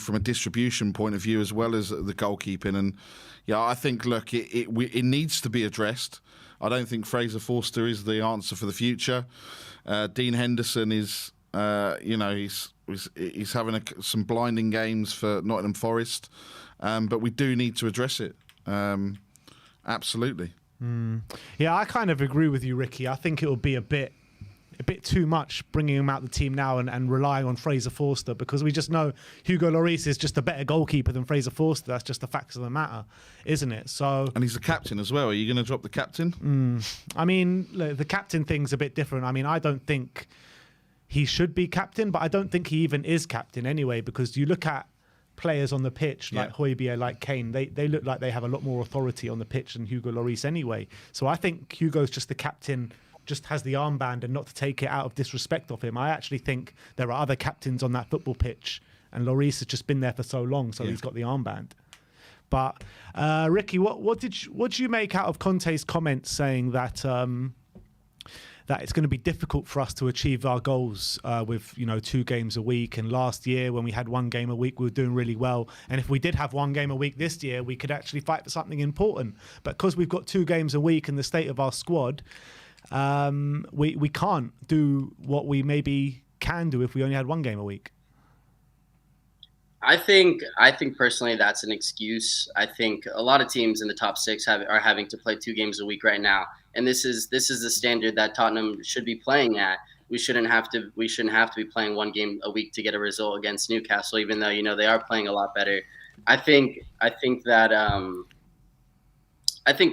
from a distribution point of view as well as the goalkeeping, and I think it needs to be addressed. I don't think Fraser Forster is the answer for the future. Dean Henderson is, he's having some blinding games for Nottingham Forest, but we do need to address it. Absolutely. Yeah, I kind of agree with you, Ricky. I think it will be a bit too much bringing him out the team now and relying on Fraser Forster, because we just know Hugo Lloris is just a better goalkeeper than Fraser Forster. That's just the facts of the matter, isn't it? So, and he's the captain as well. Are you going to drop the captain? I mean, the captain thing's a bit different. I mean, I don't think he should be captain, but I don't think he even is captain anyway, because you look at players on the pitch like Højbjerg, like Kane, they look like they have a lot more authority on the pitch than Hugo Lloris anyway. So I think Hugo's just the captain, just has the armband, and not to take it out of disrespect of him. I actually think there are other captains on that football pitch, and Lloris has just been there for so long, so he's got the armband. But Ricky, what did you make out of Conte's comments saying that that it's going to be difficult for us to achieve our goals with 2 games a week, and last year when we had 1 game a week we were doing really well, and if we did have 1 game a week this year we could actually fight for something important, but because we've got 2 games a week and the state of our squad, we can't do what we maybe can do if we only had 1 game a week. I think personally that's an excuse. I think a lot of teams in the top 6 are having to play 2 games a week right now, and this is the standard that Tottenham should be playing at. We shouldn't have to be playing 1 game a week to get a result against Newcastle, even though they are playing a lot better. I think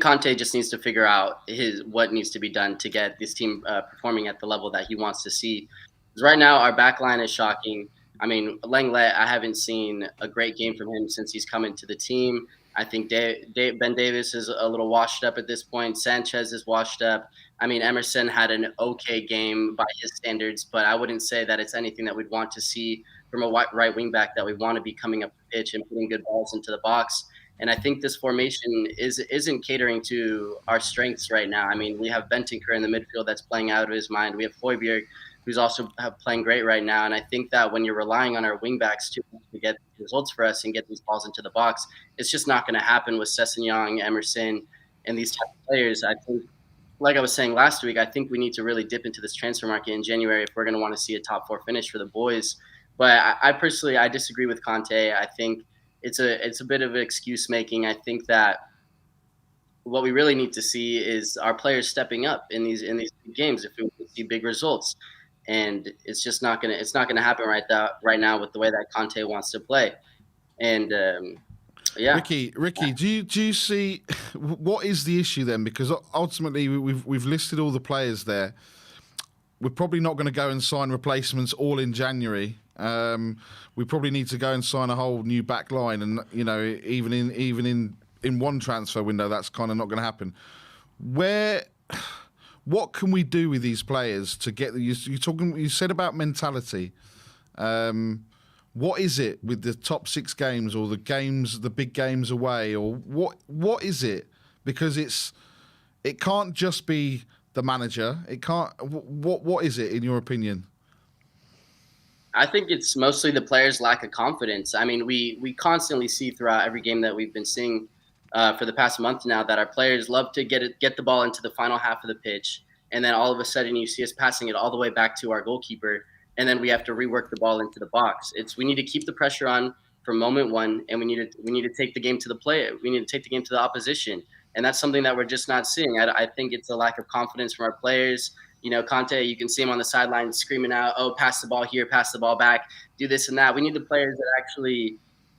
Conte just needs to figure out what needs to be done to get this team performing at the level that he wants to see. Because right now, our back line is shocking. I mean, Lenglet, I haven't seen a great game from him since he's come into the team. I think Ben Davies is a little washed up at this point. Sanchez is washed up. I mean, Emerson had an okay game by his standards, but I wouldn't say that it's anything that we'd want to see from a right wing back, that we want to be coming up the pitch and putting good balls into the box. And I think this formation isn't catering to our strengths right now. I mean, we have Bentancur in the midfield that's playing out of his mind. We have Højbjerg, who's also playing great right now. And I think that when you're relying on our wingbacks to get results for us and get these balls into the box, it's just not going to happen with Sessegnon, Emerson, and these type of players. I think, like I was saying last week, I think we need to really dip into this transfer market in January if we're going to want to see a top 4 finish for the boys. But I personally disagree with Conte. I think it's a bit of excuse making. I think that what we really need to see is our players stepping up in these big games if we want to see big results. And it's just not gonna happen right now with the way that Conte wants to play. And Ricky, do you see what is the issue then? Because ultimately we've listed all the players there. We're probably not going to go and sign replacements all in January. We probably need to go and sign a whole new back line, and even in one transfer window, that's kind of not going to happen. What can we do with these players to get you said about mentality. What is it with the top 6 games or the big games away, or what is it? Because it can't just be the manager. It can't. What is it in your opinion? I think it's mostly the players' lack of confidence. I mean, we constantly see throughout every game that we've been seeing for the past month now that our players love to get the ball into the final half of the pitch, and then all of a sudden you see us passing it all the way back to our goalkeeper, and then we have to rework the ball into the box. We need to keep the pressure on from moment one, and we need to take the game to the player. We need to take the game to the opposition, and that's something that we're just not seeing. I think it's a lack of confidence from our players. Conte, you can see him on the sideline screaming out, "Oh, pass the ball here, pass the ball back, do this and that." We need the players that actually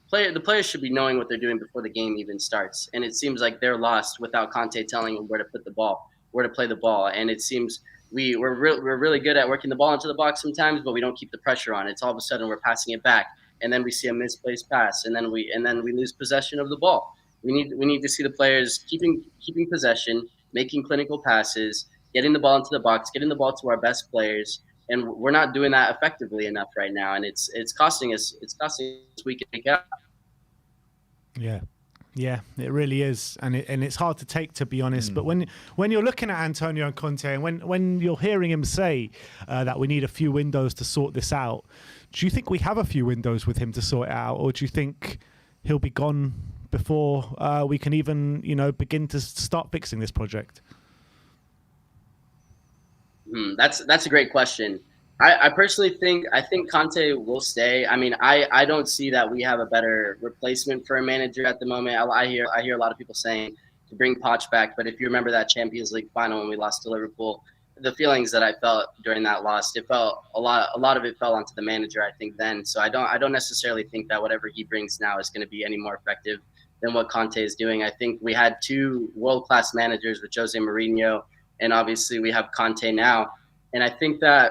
play. The players should be knowing what they're doing before the game even starts, and it seems like they're lost without Conte telling them where to put the ball, where to play the ball, and it seems. We're really good at working the ball into the box sometimes, but we don't keep the pressure on. It's all of a sudden we're passing it back, and then we see a misplaced pass, and then we lose possession of the ball. We need to see the players keeping possession, making clinical passes, getting the ball into the box, getting the ball to our best players, and we're not doing that effectively enough right now, and it's costing us. It's costing us week in, week out. Yeah, it really is, and it's hard to take, to be honest. But when you're looking at Antonio Conte, and when you're hearing him say that we need a few windows to sort this out, do you think we have a few windows with him to sort it out, or do you think he'll be gone before we can even begin to start fixing this project? That's a great question. I personally think Conte will stay. I mean, I don't see that we have a better replacement for a manager at the moment. I hear a lot of people saying to bring Poch back, but if you remember that Champions League final when we lost to Liverpool, the feelings that I felt during that loss, it felt a lot of it fell onto the manager, I think, then. So I don't necessarily think that whatever he brings now is going to be any more effective than what Conte is doing. I think we had two world-class managers with Jose Mourinho, and obviously we have Conte now, and I think this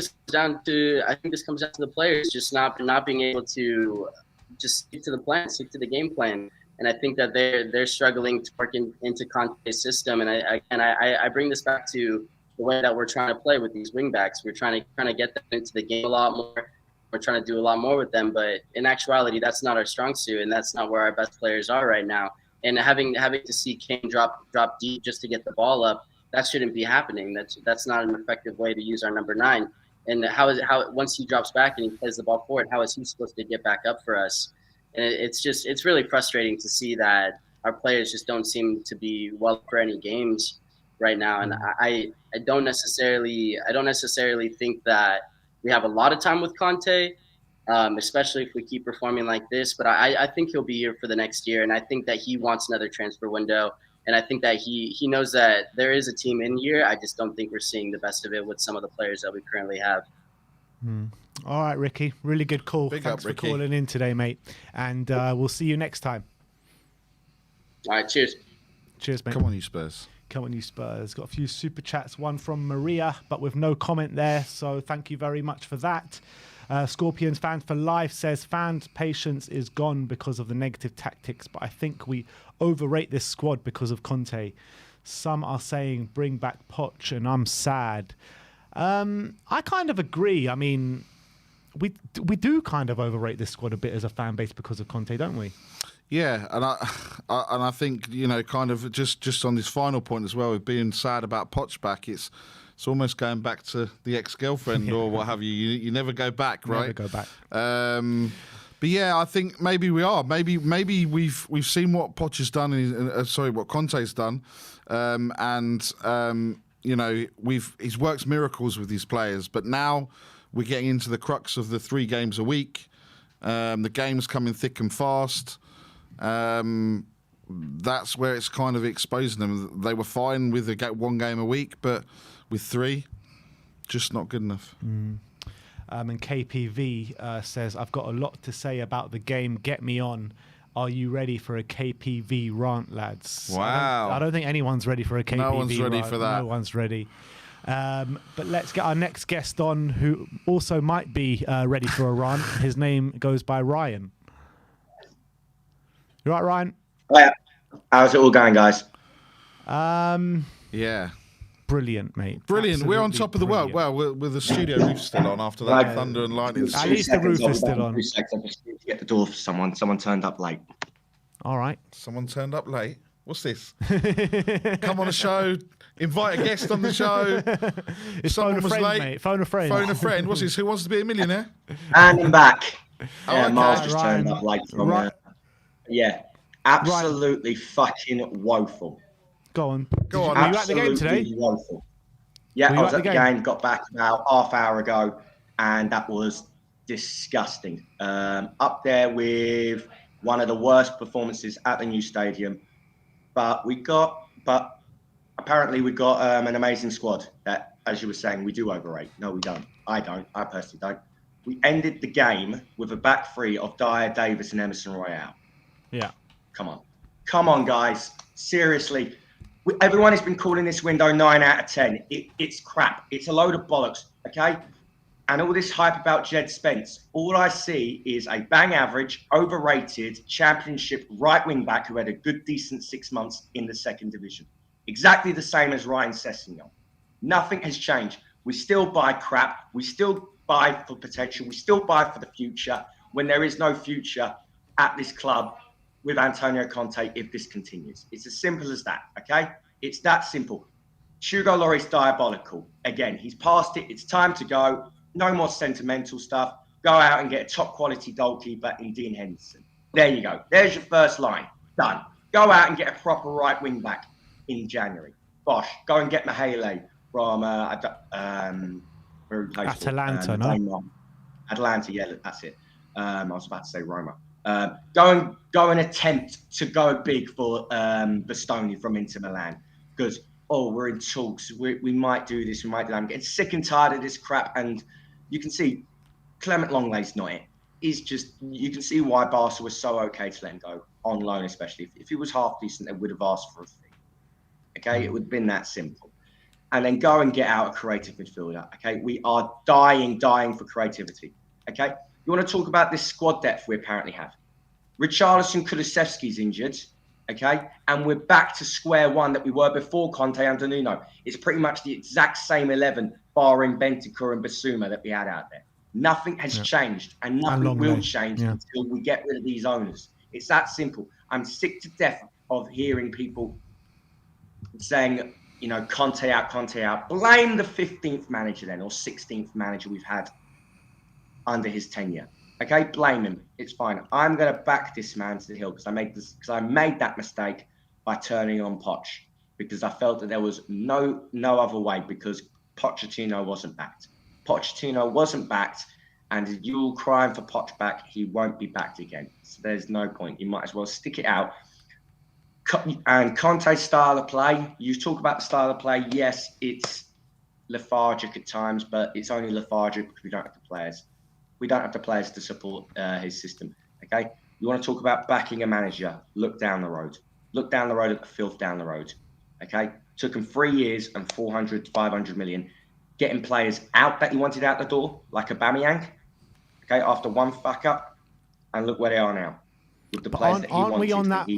comes down to the players just not being able to just stick to the plan, stick to the game plan. And I think that they're struggling to work into Conte's system. And I bring this back to the way that we're trying to play with these wing backs. We're trying to get them into the game a lot more. We're trying to do a lot more with them, but in actuality, that's not our strong suit, and that's not where our best players are right now. And having to see Kane drop deep just to get the ball up, that shouldn't be happening. That's not an effective way to use our number 9. And how once he drops back and he plays the ball forward, how is he supposed to get back up for us? And it's really frustrating to see that our players just don't seem to be well for any games right now. And I don't necessarily think that we have a lot of time with Conte, especially if we keep performing like this. But I think he'll be here for the next year, and I think that he wants another transfer window. And I think that he knows that there is a team in here. I just don't think we're seeing the best of it with some of the players that we currently have. All right, Ricky. Really good call. Big Thanks up, for Ricky. calling in today, mate. And we'll see you next time. All right, cheers. Cheers, mate. Come on, you Spurs. Come on, you Spurs. Got a few super chats. One from Maria, but with no comment there. So thank you very much for that. Scorpions Fans for Life says, fans' patience is gone because of the negative tactics, but I think we overrate this squad because of Conte. Some are saying bring back Poch, and I'm sad. I kind of agree. I mean, we do kind of overrate this squad a bit as a fan base because of Conte, don't we? Yeah, and I think kind of just on this final point as well, with being sad about Poch back, it's almost going back to the ex-girlfriend or what have you. You never go back, right? Never go back. But yeah, I think maybe we are. Maybe we've seen what Poch has done. What Conte's done, he's worked miracles with his players. But now we're getting into the crux of the 3 games a week. The game's coming thick and fast. That's where it's kind of exposing them. They were fine with 1 game a week, but with 3, just not good enough. And KPV says, I've got a lot to say about the game. Get me on. Are you ready for a KPV rant, lads? Wow. I don't think anyone's ready for a KPV rant. No one's ready for that. No one's ready. But let's get our next guest on, who also might be ready for a rant. His name goes by Ryan. You right, Ryan? Yeah. How's it all going, guys? Yeah. Brilliant, mate. Brilliant. We're on top of the world. Well, with the studio roof still on after that thunder and lightning. At least the roof is still on. 2 seconds. I just need to get the door for someone. Someone turned up late. All right. Someone turned up late. What's this? Come on a show. Invite a guest on the show. It's Someone phone a was friend, late. mate. Phone a friend. Phone a friend. What's this? Who Wants to Be a Millionaire? And I'm back. Okay. Miles just Ryan. turned up late from absolutely fucking woeful. Go on. Go on. Were you at the game today? Absolutely woeful. Yeah, Were you I was at at the the game, got back about half hour ago, and that was disgusting. Up there with one of the worst performances at the new stadium. But apparently we got an amazing squad that, as you were saying, we do overrate. No, we don't. I don't. I personally don't. We ended the game with a back three of Dyer, Davis, and Emerson Royale. Yeah. Come on, guys. Seriously. Everyone has been calling this window 9 out of 10. It's crap. It's a load of bollocks, okay? And all this hype about Jed Spence, all I see is a bang average, overrated championship right wing back who had a good, decent 6 months in the second division. Exactly the same as Ryan Sessegnon. Nothing has changed. We still buy crap. We still buy for potential. We still buy for the future when there is no future at this club with Antonio Conte if this continues. It's as simple as that, okay? It's that simple. Hugo Lloris diabolical. Again, he's past it. It's time to go. No more sentimental stuff. Go out and get a top quality goalkeeper in Dean Henderson. There you go. There's your first line. Done. Go out and get a proper right wing back in January. Bosh. Go and get Mahele from Atalanta, no? Atalanta, yeah, that's it. I was about to say Roma. Go and attempt to go big for Bastoni from Inter Milan. Because, we're in talks. We might do this. We might do that. I'm getting sick and tired of this crap. And you can see Clement Longley's not it. He's just, you can see why Barca was so okay to let him go on loan, especially. If he was half decent, they would have asked for a fee. Okay, it would have been that simple. And then go and get out a creative midfielder. Okay, we are dying for creativity. Okay, you want to talk about this squad depth we apparently have? Richarlison, Kulusevski's injured. Okay, and we're back to square one that we were before Conte and Nuno. It's pretty much the exact same 11, barring Bentancur and Basuma that we had out there. Nothing has changed, and nothing will change until we get rid of these owners. It's that simple. I'm sick to death of hearing people saying, Conte out. Blame the 15th manager then, or 16th manager we've had under his tenure. Okay, blame him. It's fine. I'm going to back this man to the hill because I made that mistake by turning on Poch because I felt that there was no other way because Pochettino wasn't backed. Pochettino wasn't backed, and you're crying for Poch back. He won't be backed again. So there's no point. You might as well stick it out. And Conte's style of play, you talk about the style of play. Yes, it's lethargic at times, but it's only lethargic because we don't have the players. We don't have the players to support his system. Okay, you want to talk about backing a manager? Look down the road. Look down the road at the filth down the road. Okay, took him 3 years and 400 to 500 million, getting players out that he wanted out the door, like Aubameyang. Okay, after one fuck up, and look where they are now. With the players that he wanted.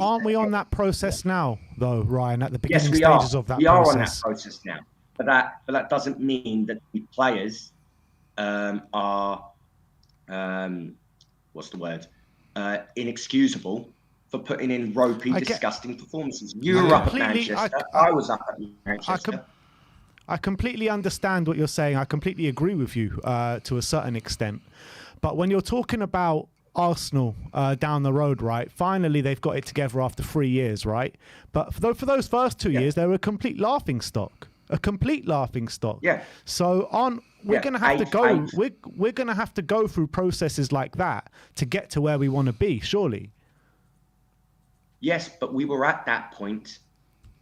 Aren't we on that process now, though, Ryan? At the beginning yes, we stages are. of that we process. are on that process now, but that doesn't mean that the players are. What's the word? Inexcusable for putting in ropey, disgusting performances. You were up at Manchester. I was up at Manchester. I completely understand what you're saying. I completely agree with you to a certain extent. But when you're talking about Arsenal down the road, right? Finally, they've got it together after 3 years, right? But for those first 2 years, they were a complete laughing stock. Yeah. So we're going to have to go. We're going to have to go through processes like that to get to where we want to be. Surely. Yes, but we were at that point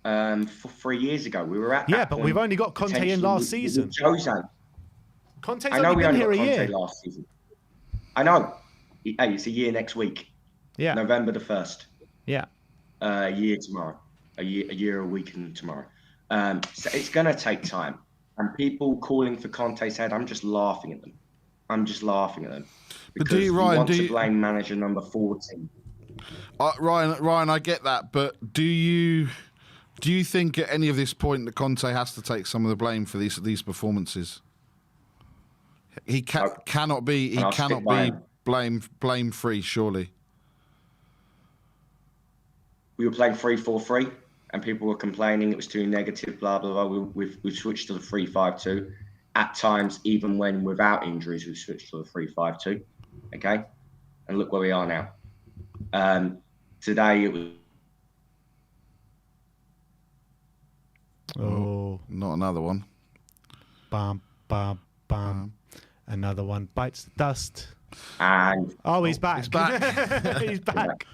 for 3 years ago. We were at that but point we've only got Conte in last season. Conte's only been here a year. Last season. I know. Hey, it's a year next week. Yeah. November the 1st. Yeah. A year tomorrow. A year, a week and tomorrow. So it's going to take time. And people calling for Conte's head, I'm just laughing at them. Because you want to blame manager number 14. Ryan, I get that, but do you think at any of this point that Conte has to take some of the blame for these performances? He cannot be blame free, surely. We were playing 3-4-3, and people were complaining it was too negative, blah blah blah. We switched to the 3-5-2. At times, even when without injuries, we switched to the 3-5-2. Okay, and look where we are now. Today it was. Oh, not another one. Bam, bam, bam. Another one bites the dust. And Oh, he's back. he's back. He's back.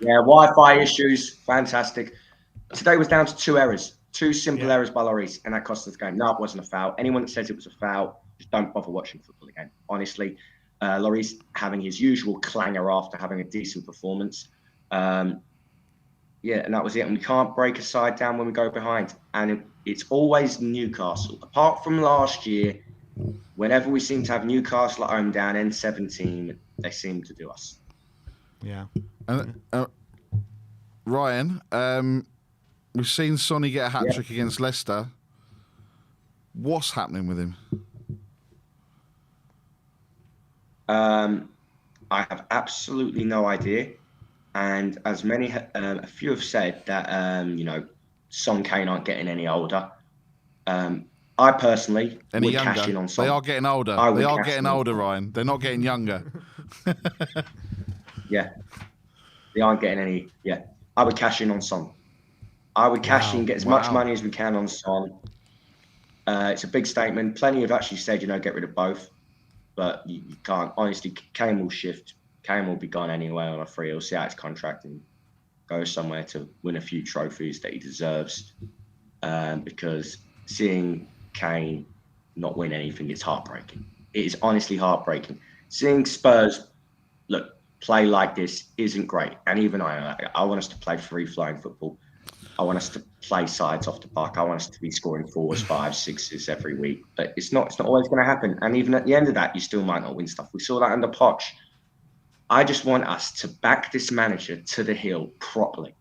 yeah, Wi-Fi issues, fantastic. Today was down to 2 errors, 2 simple errors by Lloris, and that cost us the game. No, it wasn't a foul. Anyone that says it was a foul, just don't bother watching football again. Honestly, Lloris having his usual clanger after having a decent performance. Yeah, and that was it. And we can't break a side down when we go behind. And it's always Newcastle. Apart from last year, whenever we seem to have Newcastle at home down N17, they seem to do us. Yeah. Ryan, we've seen Sonny get a hat-trick against Leicester. What's happening with him? I have absolutely no idea. And as a few have said that, Son, Kane aren't getting any older. I personally would cash in on Son. They are getting older. They are getting older, Ryan. They're not getting younger. Yeah. They aren't getting any. Yeah. I would cash in on Son. I would cash in, get as much money as we can on Son. It's a big statement. Plenty have actually said, get rid of both. But you can't. Honestly, Kane will shift. Kane will be gone anyway on a free. He'll see out his contract and go somewhere to win a few trophies that he deserves. Because seeing Kane not win anything is heartbreaking. It is honestly heartbreaking. Seeing Spurs play like this isn't great. And even I want us to play free-flowing football. I want us to play sides off the park. I want us to be scoring 4s, 5s, 6s every week. But it's not always going to happen. And even at the end of that, you still might not win stuff. We saw that under Poch. I just want us to back this manager to the hill properly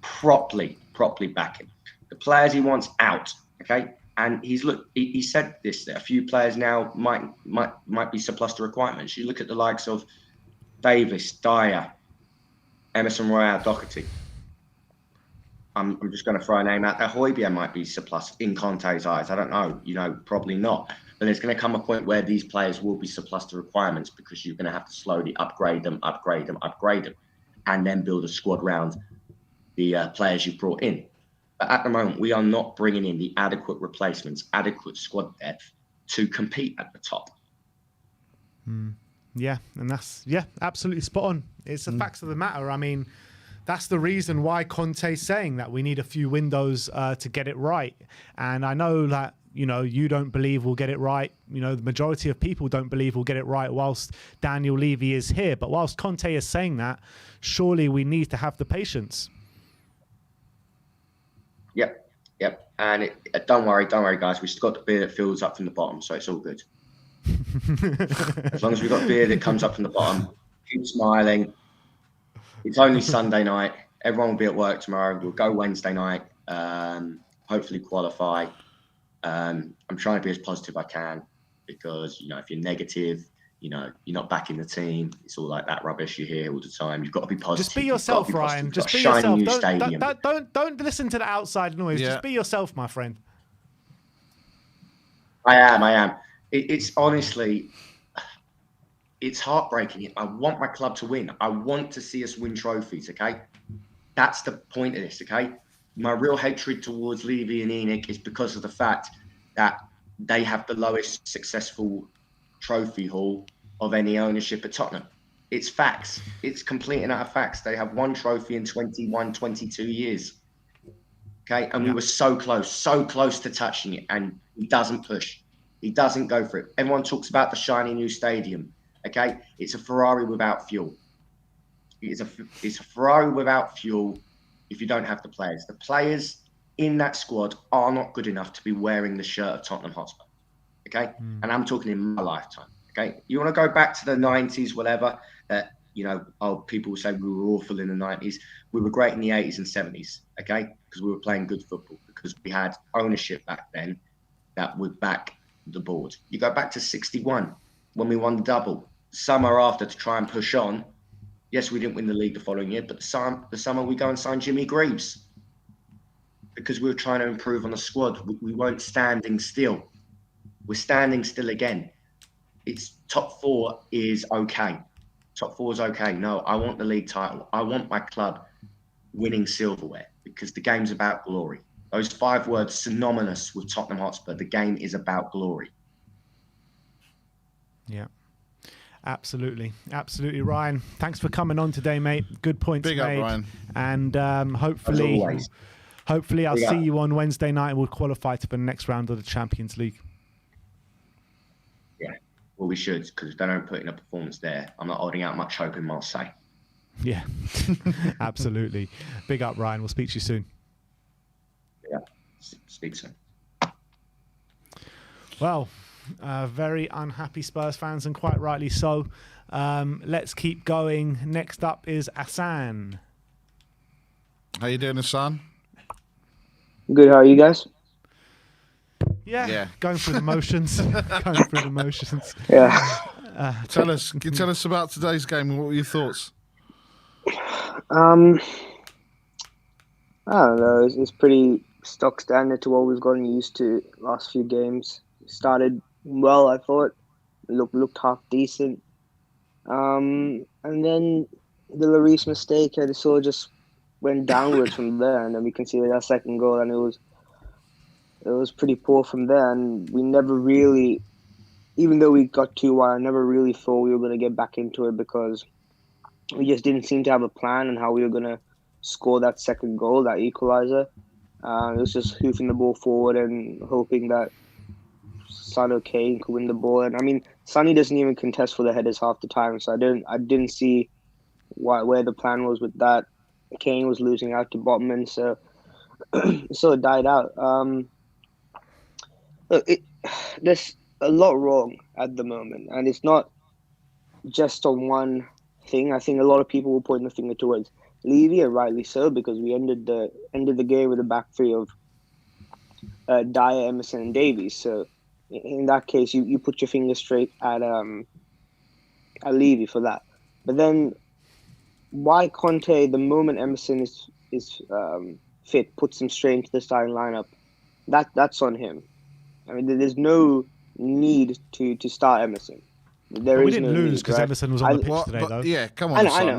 back him. The players he wants out, okay? And he said this, that a few players now might be surplus to requirements. You look at the likes of Davis, Dyer, Emerson Royale, Doherty. I'm just going to throw a name out there. Højbjerg might be surplus in Conte's eyes. I don't know. Probably not. But there's going to come a point where these players will be surplus to requirements because you're going to have to slowly upgrade them, and then build a squad around the players you've brought in. But at the moment, we are not bringing in the adequate replacements, adequate squad depth to compete at the top. Yeah, and that's absolutely spot on. It's the facts of the matter. I mean, that's the reason why Conte's saying that we need a few windows to get it right. And I know that, you don't believe we'll get it right. The majority of people don't believe we'll get it right whilst Daniel Levy is here. But whilst Conte is saying that, surely we need to have the patience. Yep. And don't worry, guys. We've still got the beer that fills up from the bottom, so it's all good. As long as we've got beer that comes up from the bottom, keep smiling. It's only Sunday night. Everyone will be at work tomorrow. We'll go Wednesday night. Hopefully qualify. I'm trying to be as positive as I can because, if you're negative, you're not backing the team. It's all like that rubbish you hear all the time. You've got to be positive. Just be yourself, Ryan. Just be yourself. Don't listen to the outside noise. Just be yourself, my friend. I am. It's honestly, it's heartbreaking. I want my club to win. I want to see us win trophies, okay? That's the point of this, okay? My real hatred towards Levy and ENIC is because of the fact that they have the lowest successful trophy haul of any ownership at Tottenham. It's facts. It's complete and utter facts. They have 1 trophy in 21, 22 years. Okay, and we were so close to touching it, and he doesn't push. He doesn't go for it. Everyone talks about the shiny new stadium. Okay, it's a Ferrari without fuel. It's a Ferrari without fuel if you don't have the players. The players in that squad are not good enough to be wearing the shirt of Tottenham Hotspur. Okay, and I'm talking in my lifetime. Okay, you want to go back to the 90s, whatever. People will say we were awful in the 90s. We were great in the 80s and 70s. Okay, because we were playing good football, because we had ownership back then that would back the board. You go back to 61 when we won the double. Summer after to try and push on. Yes, we didn't win the league the following year, but the summer we go and sign Jimmy Greaves because we were trying to improve on the squad. We weren't standing still. We're standing still again. It's top 4 is okay. Top 4 is okay. No, I want the league title. I want my club winning silverware because the game's about glory. Those 5 words synonymous with Tottenham Hotspur. The game is about glory. Yeah. Absolutely, Ryan. Thanks for coming on today, mate. Good points Big made. up, Ryan. And As hopefully always. I'll Big see up. you on Wednesday night and we'll qualify to the next round of the Champions League. Yeah, well, we should, because if they don't put in a performance there, I'm not holding out much hope in Marseille. Yeah, absolutely. Big up, Ryan. We'll speak to you soon. Yeah, speak soon. Well, very unhappy Spurs fans, and quite rightly so. Let's keep going. Next up is Asan. How you doing, Hassan? Good, how are you guys? Yeah. Going through the motions. Yeah. Tell us about today's game. What were your thoughts? I don't know. It's pretty stock standard to what we've gotten used to last few games. Started well, I thought. Looked half decent. And then the Lloris mistake, it sort of just went downwards from there. And then we conceded our second goal, and it was pretty poor from there. And we never really, even though we got 2-1, I never really thought we were going to get back into it, because we just didn't seem to have a plan on how we were going to score that second goal, that equalizer. It was just hoofing the ball forward and hoping that Son or Kane could win the ball. And I mean, Sonny doesn't even contest for the headers half the time, so I didn't see where the plan was with that. Kane was losing out to Botman, so it sort of died out. Look, there's a lot wrong at the moment, and it's not just on one thing. I think a lot of people will point the finger towards Levy, and rightly so, because we ended the game with a back three of Dyer, Emerson, and Davies. So in that case, you put your finger straight at Levy for that. But then why Conte, the moment Emerson is fit, puts him straight into the starting lineup? That's on him. I mean, there's no need to start Emerson. We didn't lose because Emerson was on the pitch today, though. Yeah, come on, son.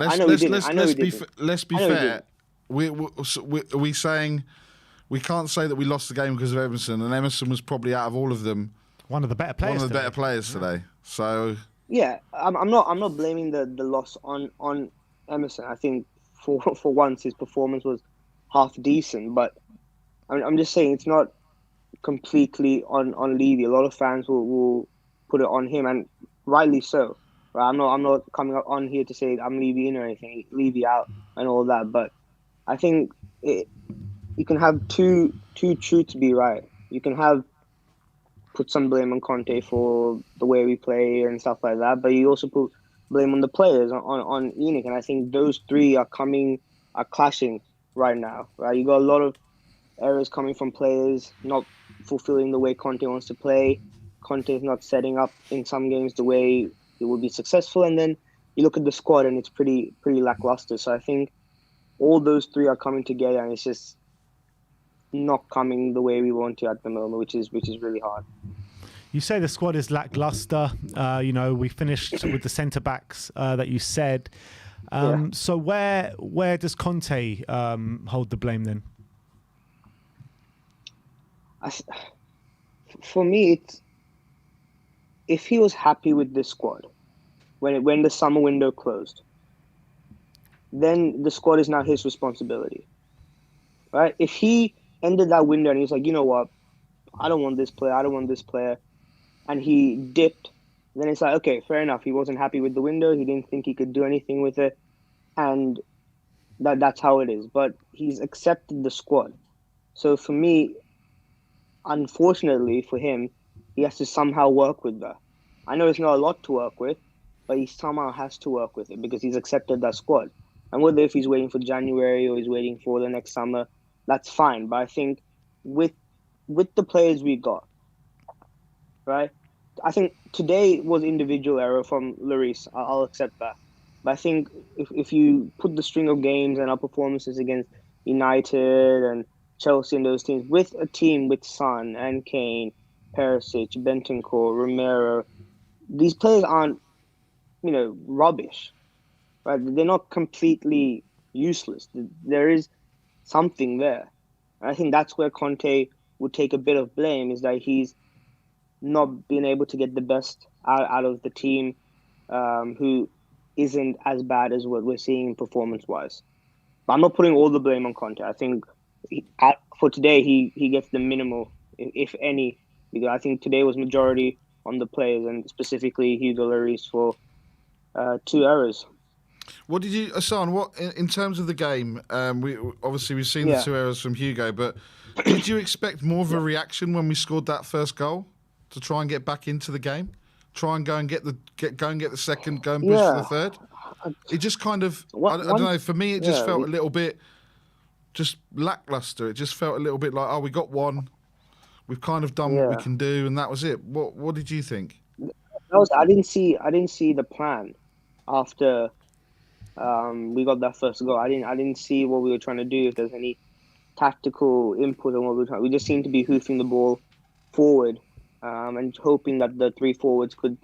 Let's be fair. We saying we can't say that we lost the game because of Emerson, and Emerson was probably out of all of them one of the better players. Today. So yeah, I'm not blaming the loss on Emerson. I think for once his performance was half decent, but I'm just saying it's not completely on Levy. A lot of fans will put it on him, and rightly so. Right? I'm not coming up on here to say I'm Levy in or anything, Levy out and all that. But I think you can have two truths be right. You can put some blame on Conte for the way we play and stuff like that, but you also put blame on the players, on ENIC, and I think those three are clashing right now. Right? You got a lot of errors coming from players not fulfilling the way Conte wants to play. Conte is not setting up in some games the way it would be successful, and then you look at the squad and it's pretty lackluster. So I think all those three are coming together, and it's just not coming the way we want to at the moment, which is really hard. You say the squad is lackluster. We finished with the centre backs that you said. So where does Conte hold the blame then? For me, it's if he was happy with this squad when the summer window closed, then the squad is now his responsibility, right? If he ended that window and he's like, you know what, I don't want this player, and he dipped, then it's like, okay, fair enough. He wasn't happy with the window. He didn't think he could do anything with it, and that's how it is. But he's accepted the squad. So for me, unfortunately for him, he has to somehow work with that. I know it's not a lot to work with, but he somehow has to work with it because he's accepted that squad. And whether if he's waiting for January or he's waiting for the next summer, that's fine. But I think with the players we got, right? I think today was individual error from Lloris. I'll accept that. But I think if you put the string of games and our performances against United and Chelsea and those teams, with a team with Son and Kane, Perisic, Bentancur, Romero, these players aren't, rubbish, right? They're not completely useless. There is something there. And I think that's where Conte would take a bit of blame, is that he's not being able to get the best out of the team, who isn't as bad as what we're seeing performance-wise. But I'm not putting all the blame on Conte. I think for today, he gets the minimal, if any, because I think today was majority on the players, and specifically Hugo Lloris for 2 errors. What did you, Hassan? What in terms of the game? We've seen the 2 errors from Hugo, but did you expect more of a reaction when we scored that first goal to try and get back into the game, try and go and get the second, go and push for the third? It just kind of, I don't know. For me, it just felt a little bit just lackluster. It just felt a little bit like, oh, we got one, we've kind of done what we can do, and that was it. What did you think? I didn't see the plan after we got that first goal. I didn't see what we were trying to do. If there's any tactical input on what we were trying, we just seemed to be hoofing the ball forward, and hoping that the 3 forwards could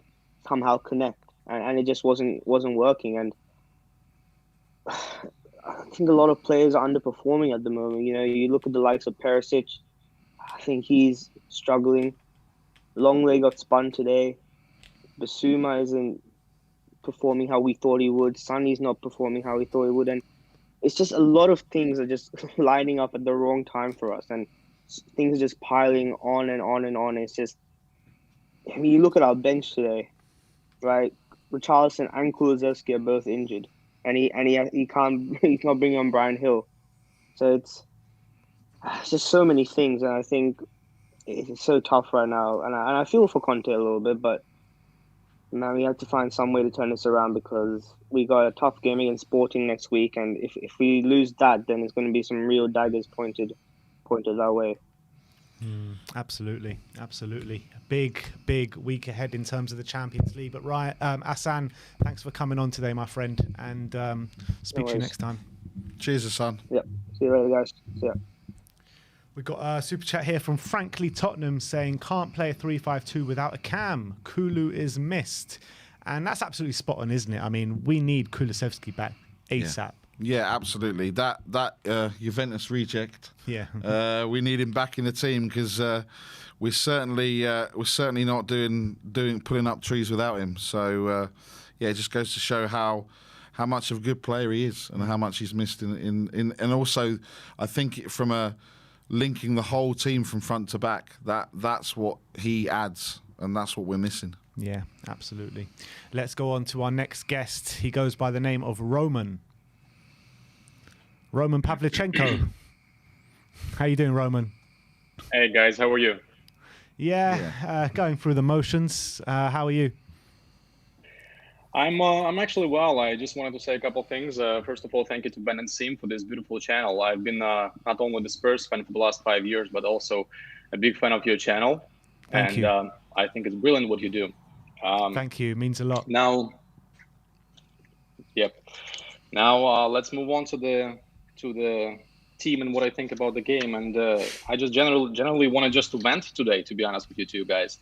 somehow connect, and it just wasn't working. And I think a lot of players are underperforming at the moment. You know, you look at the likes of Perisic. I think he's struggling. Longley got spun today. Basuma isn't performing how we thought he would. Sonny's not performing how we thought he would. And it's just a lot of things are just lining up at the wrong time for us. And things are just piling on and on and on. It's just, I mean, you look at our bench today, right? Richarlison and Kulusevski are both injured. And he can't, he's not bringing on Brian Hill. So it's just so many things. And I think it's so tough right now. And I feel for Conte a little bit, but man, we have to find some way to turn this around, because we got a tough game against Sporting next week, and if we lose that, then there's going to be some real daggers pointed our way. Absolutely. Big week ahead in terms of the Champions League. But right, Hassan, thanks for coming on today, my friend, and speak to you next time. Cheers, Hassan. Yep. See you later, guys. See ya. We've got a super chat here from Frankly Tottenham saying, can't play a 3-5-2 without a cam. Kulu is missed. And that's absolutely spot on, isn't it? I mean, we need Kulusevski back ASAP. Yeah, absolutely. That Juventus reject. Yeah. We need him back in the team, because we're certainly not pulling up trees without him. So it just goes to show how much of a good player he is, and how much he's missed in and also I think from a linking the whole team from front to back, that's what he adds, and that's what we're missing. Yeah, absolutely. Let's go on to our next guest. He goes by the name of Roman Pavlichenko. How you doing, Roman? Hey guys, how are you? Yeah. Going through the motions. How are you? I'm actually well. I just wanted to say a couple things. First of all, thank you to Ben and Sim for this beautiful channel. I've been not only the Spurs fan for the last 5 years, but also a big fan of your channel. Thank you. I think it's brilliant what you do. Thank you. It means a lot. Now, let's move on to the team and what I think about the game. And I just generally wanted just to vent today, to be honest with you two guys,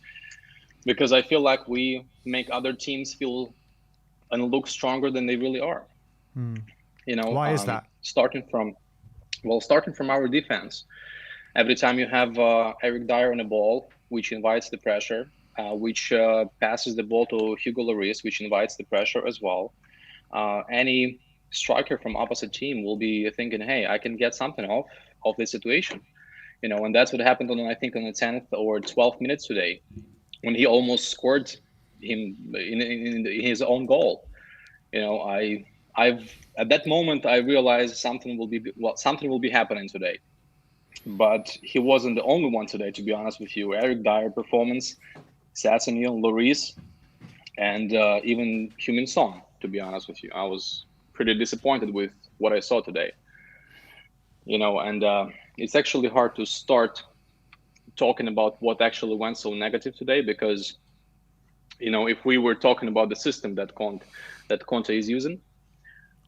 because I feel like we make other teams feel and look stronger than they really are. You know, why is that? Starting from our defense. Every time you have Eric Dyer on the ball, which invites the pressure, which passes the ball to Hugo Lloris, which invites the pressure as well. Any striker from opposite team will be thinking, hey, I can get something off this situation. You know, and that's what happened on the 10th or 12th minutes today, when he almost scored him in his own goal. You know, I've at that moment I realized something will be happening today. But he wasn't the only one today, to be honest with you. Eric Dyer performance, Sassanio, Lloris, and even Heung-min Son, to be honest with you. I was pretty disappointed with what I saw today. You know, and it's actually hard to start talking about what actually went so negative today, because, you know, if we were talking about the system that Conte is using,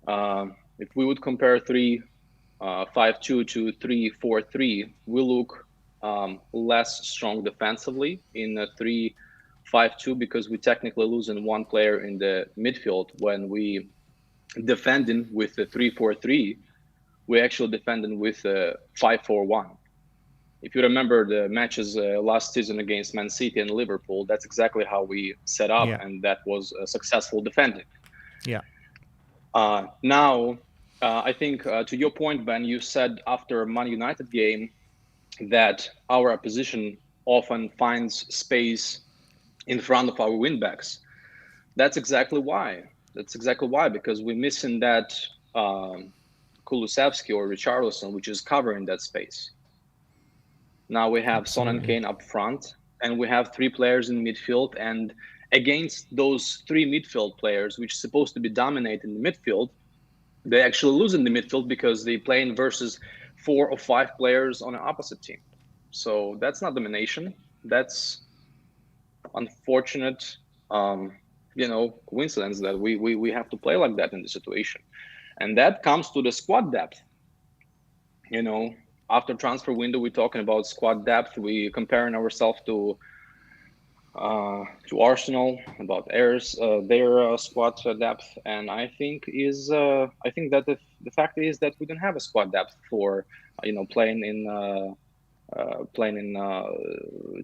if we would compare 3-5-2 to 3-4-3, we look less strong defensively in a 3-5-2, because we technically losing one player in the midfield. When we defending with the 3-4-3, we actually defending with a 5-4-1. If you remember the matches last season against Man City and Liverpool, that's exactly how we set up, and that was a successful defending. Yeah. Now, I think to your point, Ben, you said after Man United game that our opposition often finds space in front of our wingbacks. That's exactly why. Because we're missing that Kulusevski or Richarlison, which is covering that space. Now we have Son and Kane up front, and we have 3 players in midfield. And against those 3 midfield players, which is supposed to be dominating the midfield, they actually lose in the midfield because they playing versus 4 or 5 players on an opposite team. So that's not domination. That's unfortunate, coincidence that we have to play like that in the situation. And that comes to the squad depth. After transfer window, we're talking about squad depth. We comparing ourselves to Arsenal about their squad depth, and I think that the fact is that we don't have a squad depth for playing in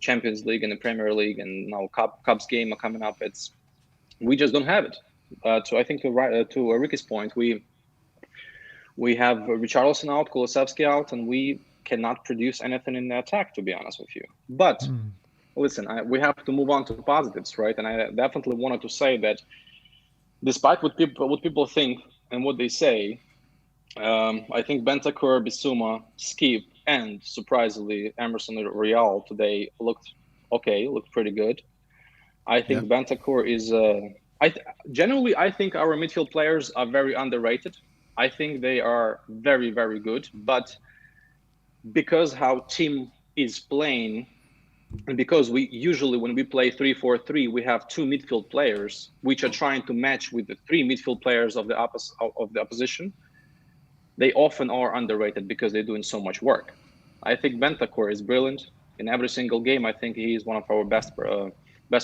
Champions League and the Premier League, and now Cup's game are coming up. We just don't have it. So I think to Ricky's point, we have Richarlison out, Kulusevski out, and we cannot produce anything in the attack, to be honest with you. But listen, we have to move on to positives, right? And I definitely wanted to say that despite what people think and what they say, I think Bentancur, Bissouma, Skip, and surprisingly Emerson Royal today looked pretty good. I think Bentancur is. Generally, I think our midfield players are very underrated. I think they are very, very good, but because how team is playing, and because we usually, when we play 3-4-3, we have 2 midfield players which are trying to match with the 3 midfield players of the opposition. They often are underrated because they're doing so much work. I think Bentancur is brilliant in every single game. I think he is one of our best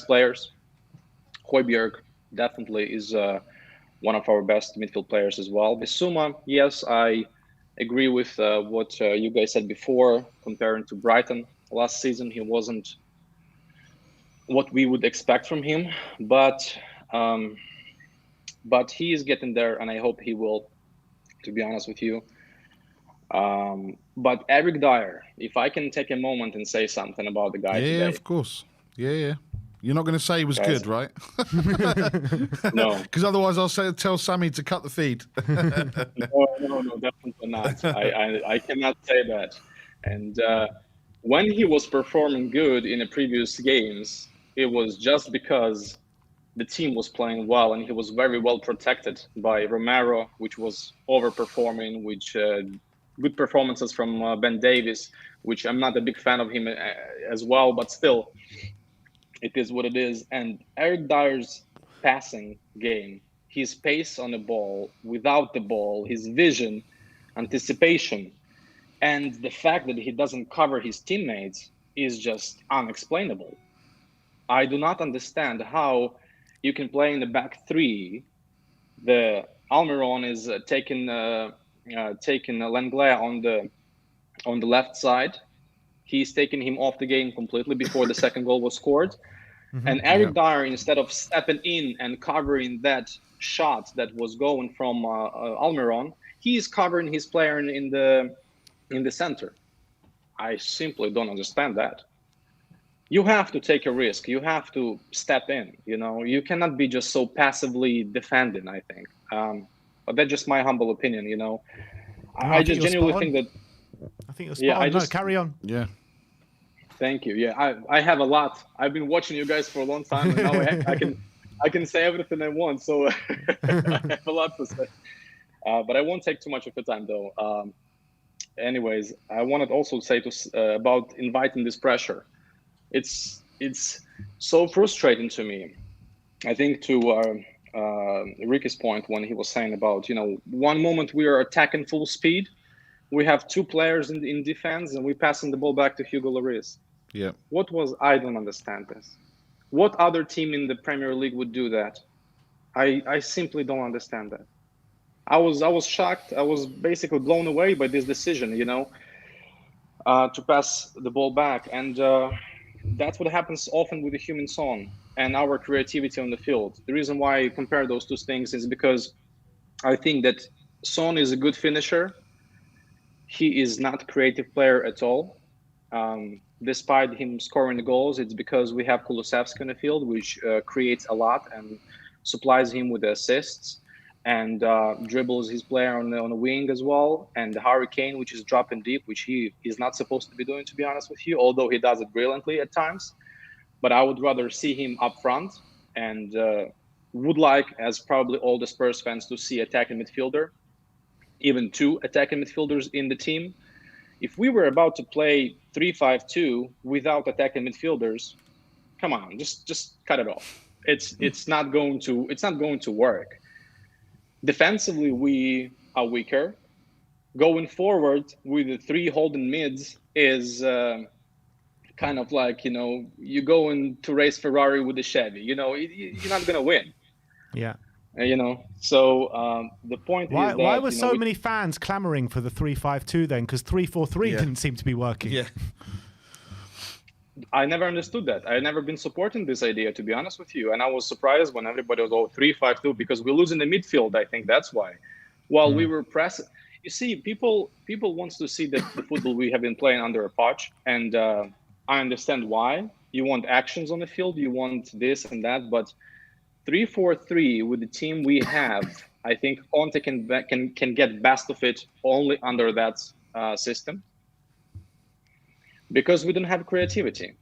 players. Højbjerg definitely is one of our best midfield players as well. Bissouma, yes, I agree with what you guys said before, comparing to Brighton. Last season, he wasn't what we would expect from him, but he is getting there, and I hope he will, to be honest with you. But Eric Dyer, if I can take a moment and say something about the guy today. Yeah, of course. Yeah. You're not going to say he was good, right? No. Because otherwise I'll tell Sammy to cut the feed. No, definitely not. I cannot say that. And when he was performing good in the previous games, it was just because the team was playing well, and he was very well protected by Romero, which was overperforming, which good performances from Ben Davies, which I'm not a big fan of him as well, but still, it is what it is. And Eric Dyer's passing game, his pace on the ball, without the ball, his vision, anticipation, and the fact that he doesn't cover his teammates is just unexplainable. I do not understand how you can play in the back 3. The Almiron is taking Lenglet on the left side. He's taking him off the game completely before the second goal was scored. And Eric Dyer, instead of stepping in and covering that shot that was going from Almiron, he is covering his player in the center. I simply don't understand that. You have to take a risk. You have to step in. You cannot be just so passively defending, I think. But that's just my humble opinion. I just genuinely think that. I think you're spot on. No, carry on. Yeah. Thank you. Yeah, I have a lot. I've been watching you guys for a long time, and now I can say everything I want. So I have a lot to say. But I won't take too much of your time, though. Anyways, I wanted also to say about inviting this pressure. It's so frustrating to me. I think to Ricky's point when he was saying about, one moment we are attacking full speed, we have 2 players in defense, and we're passing the ball back to Hugo Lloris. Yeah. I don't understand this. What other team in the Premier League would do that? I simply don't understand that. I was shocked. I was basically blown away by this decision. to pass the ball back, and that's what happens often with the human Son and our creativity on the field. The reason why I compare those two things is because I think that Son is a good finisher. He is not a creative player at all. Despite him scoring the goals, it's because we have Kulusevski on the field, which creates a lot and supplies him with the assists, and dribbles his player on the wing as well. And the Harry Kane, which is dropping deep, which he is not supposed to be doing, to be honest with you, although he does it brilliantly at times. But I would rather see him up front, and would like, as probably all the Spurs fans, to see attacking midfielder, even 2 attacking midfielders in the team. If we were about to play 3-5-2 without attacking midfielders, come on, just cut it off. It's not going to work. Defensively, we are weaker. Going forward with the 3 holding mids is kind of like, you going to race Ferrari with a Chevy. You're not gonna win. Yeah. So the point is that why were so many fans clamoring for the 3-5-2 then? Because 3-4-3 didn't seem to be working. Yeah. I never understood that. I've never been supporting this idea, to be honest with you. And I was surprised when everybody was all 3-5-2 because we lose in the midfield. I think that's why. While we were pressing, you see, people wants to see the football we have been playing under a Poch, and I understand why. You want actions on the field, you want this and that, but 3-4-3 with the team we have, I think Conte can get best of it only under that system, because we don't have creativity.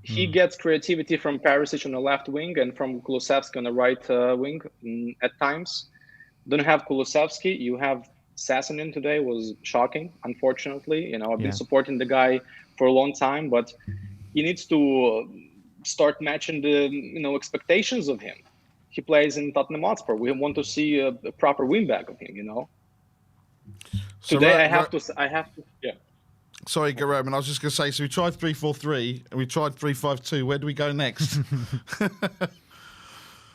He gets creativity from Perisic on the left wing and from Kulusevski on the right wing at times. Don't have Kulusevski. You have Sassonin today, was shocking, unfortunately. I've been supporting the guy for a long time, but he needs to start matching the expectations of him. He plays in Tottenham Hotspur. We want to see a proper win back of him. So today I have to. Yeah. Sorry, Roman. I was just going to say. So we tried 3-4-3 and we tried 3-5-2. Where do we go next?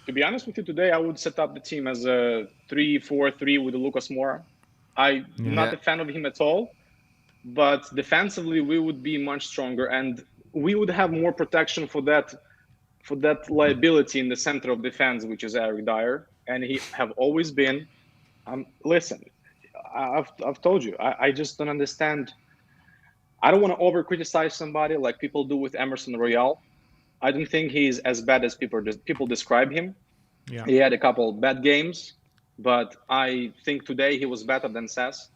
To be honest with you, today I would set up the team as a 3-4-3 with Lucas Moura. I'm not a fan of him at all, but defensively we would be much stronger and we would have more protection for that liability in the center of defense, which is Eric Dyer, and he have always been. Listen, I've told you, I just don't understand. I don't want to over criticize somebody like people do with Emerson Royal. I don't think he's as bad as people describe him. Yeah. He had a couple bad games, but I think today he was better than Sess.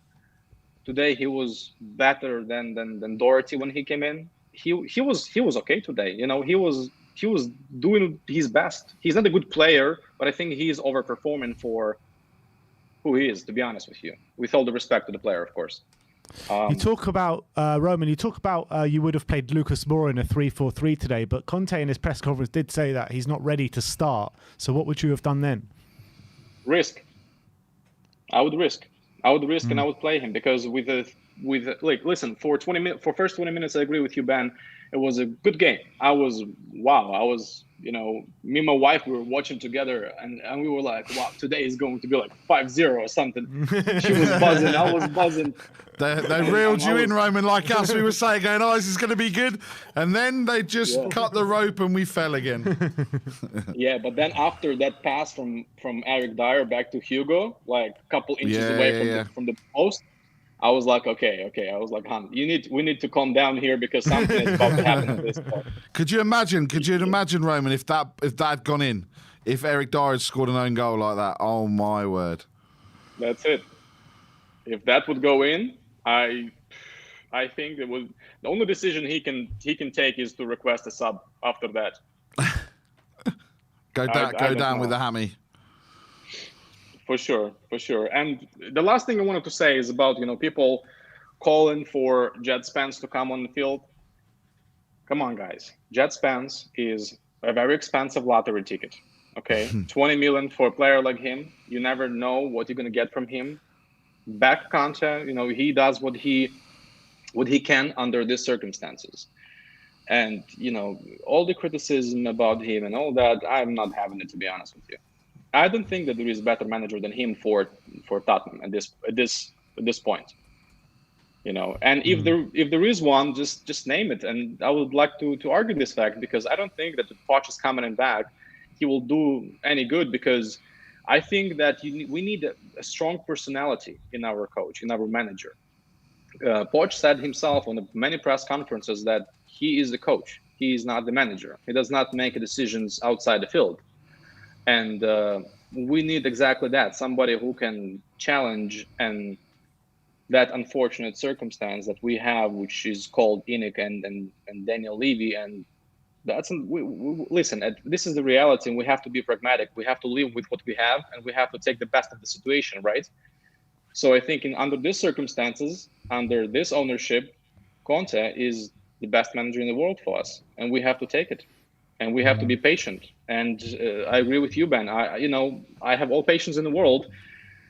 Today he was better than Doherty when he came in. He was okay today. He was doing his best. He's not a good player, but I think he's overperforming for who he is, to be honest with you, with all the respect to the player, of course. You talk about, Roman, you would have played Lucas Moura in a 3-4-3 today, but Conte in his press conference did say that he's not ready to start. So what would you have done then? Risk. I would risk, and I would play him because listen, for first 20 minutes, I agree with you, Ben. It was a good game. I was, me and my wife, we were watching together and we were like, wow, today is going to be like 5-0 or something. She was buzzing. I was buzzing. They reeled you in, Roman, like us. We were saying, going, this is going to be good. And then they just cut the rope and we fell again. Yeah, but then after that pass from Eric Dyer back to Hugo, like a couple inches away from the post, I was like, okay. I was like, we need to calm down here because something is about to happen at this point. Could you imagine, Roman, if that had gone in, if Eric Dyer had scored an own goal like that? Oh my word! That's it. If that would go in, I think it would. The only decision he can take is to request a sub after that. Go down with the hammy. For sure. And the last thing I wanted to say is about, people calling for Jet Spence to come on the field. Come on, guys. Jet Spence is a very expensive lottery ticket. Okay, 20 million for a player like him. You never know what you're gonna get from him. Back Conte, he does what he can under these circumstances. And all the criticism about him and all that, I'm not having it, to be honest with you. I don't think that there is a better manager than him for Tottenham at this point. You know, and if there is one, just name it. And I would like to argue this fact, because I don't think that the Poch is coming back, he will do any good, because I think that we need a strong personality in our coach, in our manager. Poch said himself on many press conferences that he is the coach. He is not the manager. He does not make decisions outside the field. And we need exactly that, somebody who can challenge and that unfortunate circumstance that we have, which is called Enoch and Daniel Levy. And that's listen, this is the reality, and we have to be pragmatic. We have to live with what we have, and we have to take the best of the situation, right? So I think under these circumstances, under this ownership, Conte is the best manager in the world for us, and we have to take it, and we have to be patient. And I agree with you, Ben. I have all patience in the world,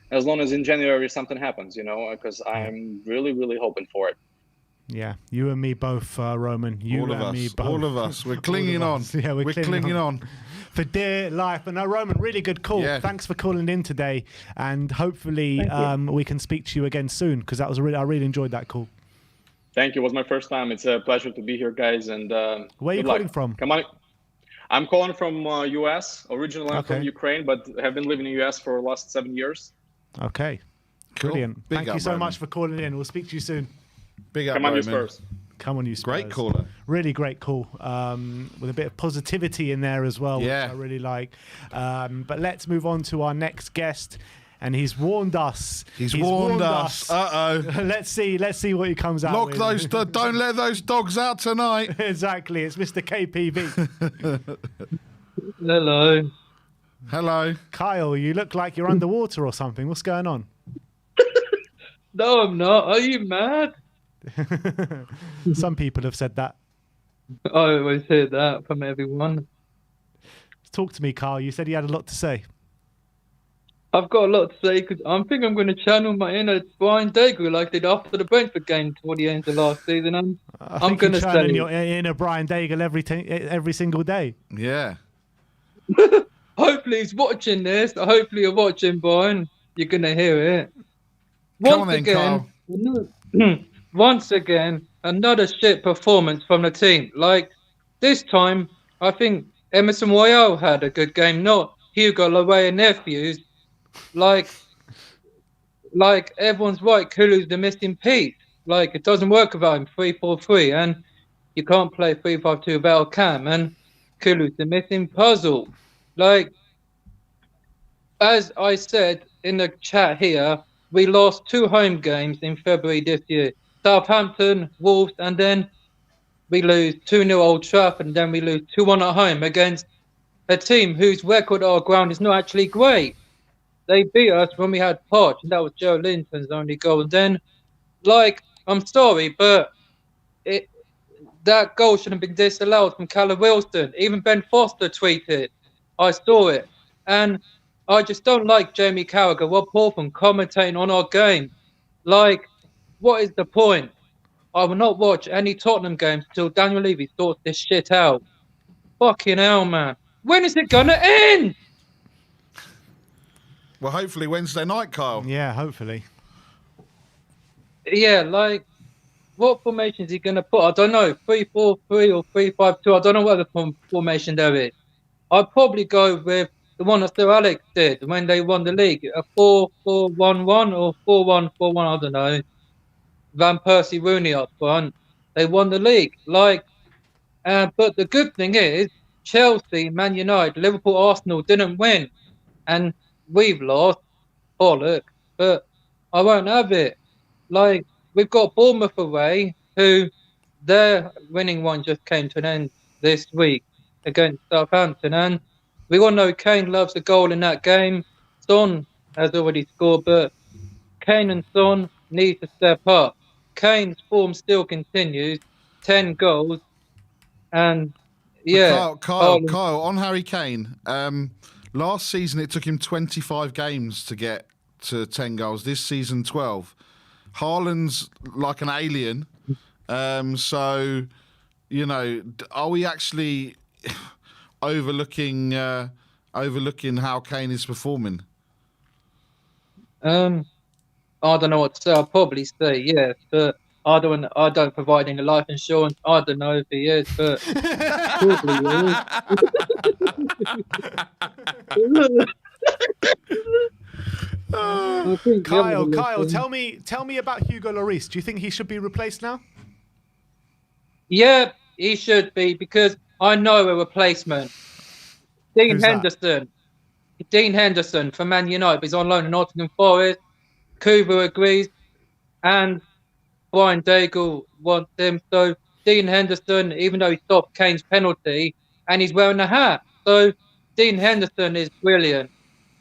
as long as in January something happens, because I'm really, really hoping for it. Yeah, you and me both, Roman. You and me both. All of us. We're clinging on. Yeah, we're clinging on. For dear life. And no, Roman, really good call. Yeah. Thanks for calling in today. And hopefully we can speak to you again soon, because I really enjoyed that call. Thank you. It was my first time. It's a pleasure to be here, guys. And where are you calling from? Come on. I'm calling from US. Originally, I'm from Ukraine, but have been living in the US for the last 7 years. Okay. Cool. Brilliant. Thank you so much for calling in. We'll speak to you soon. Big up, Come on, you Spurs. Come on, you Spurs. Great caller. Really great call. With a bit of positivity in there as well, which I really like. But let's move on to our next guest. And he's warned us. He's warned us. Uh-oh. Let's see what he comes out with. Don't let those dogs out tonight. Exactly. It's Mr. KPV. Hello. Hello. Kyle, you look like you're underwater or something. What's going on? No, I'm not. Are you mad? Some people have said that. I always hear that from everyone. Talk to me, Kyle. You said you had a lot to say. I've got a lot to say, because I think I'm going to channel my inner Brian Daigle like I did after the Brentford game toward the end of last season. And I'm going to say your inner Brian Daigle every single day. Yeah. Hopefully he's watching this. Hopefully you're watching, Brian. You're going to hear it. Once again, another shit performance from the team. Like, this time, I think Emerson Royale had a good game, not Hugo Lloris and nephews. Like everyone's right, Kulu's the missing piece. Like, it doesn't work without him 3-4-3, and you can't play 3-5-2 without Cam, and Kulu's the missing puzzle. Like, as I said in the chat here, we lost 2 home games in February this year. Southampton, Wolves, and then we lose 2-0 Old Trafford, and then we lose 2-1 at home against a team whose record at our ground is not actually great. They beat us when we had Poch, and that was Joe Linton's only goal. And then, I'm sorry, but that goal should have been disallowed from Callum Wilson. Even Ben Foster tweeted. I saw it. And I just don't like Jamie Carragher, Rob Hawthorne commentating on our game. Like, what is the point? I will not watch any Tottenham games until Daniel Levy sorts this shit out. Fucking hell, man. When is it going to end? Well, hopefully Wednesday night, Kyle. Yeah, hopefully. Yeah, what formation is he going to put? I don't know, 3-4-3 or 3-5-2. I don't know what the formation there is. I'd probably go with the one that Sir Alex did when they won the league, a 4-4-1-1 or 4-1-4-1, I don't know. Van Persie, Rooney up front. They won the league. But the good thing is, Chelsea, Man United, Liverpool, Arsenal didn't win. And we've lost. Look. But I won't have it. We've got Bournemouth away, who their winning one just came to an end this week against Southampton. And we all know Kane loves a goal in that game. Son has already scored, but Kane and Son need to step up. Kane's form still continues, 10 goals. And, yeah. Kyle, on Harry Kane, last season it took him 25 games to get to 10 goals. This season, 12. Haaland's like an alien. So, are we actually overlooking how Kane is performing? I don't know what to say. I'll probably say yes, but I don't provide any life insurance. I don't know if he is, but probably he is. I think the other Kyle, listen. tell me about Hugo Lloris. Do you think he should be replaced now? Yeah, he should be, because I know a replacement. Dean Who's that? Henderson. Dean Henderson from Man United. He's on loan in Nottingham Forest. Cooper agrees, and Brian Daigle wants him. So Dean Henderson, even though he stopped Kane's penalty, and he's wearing a hat, so Dean Henderson is brilliant.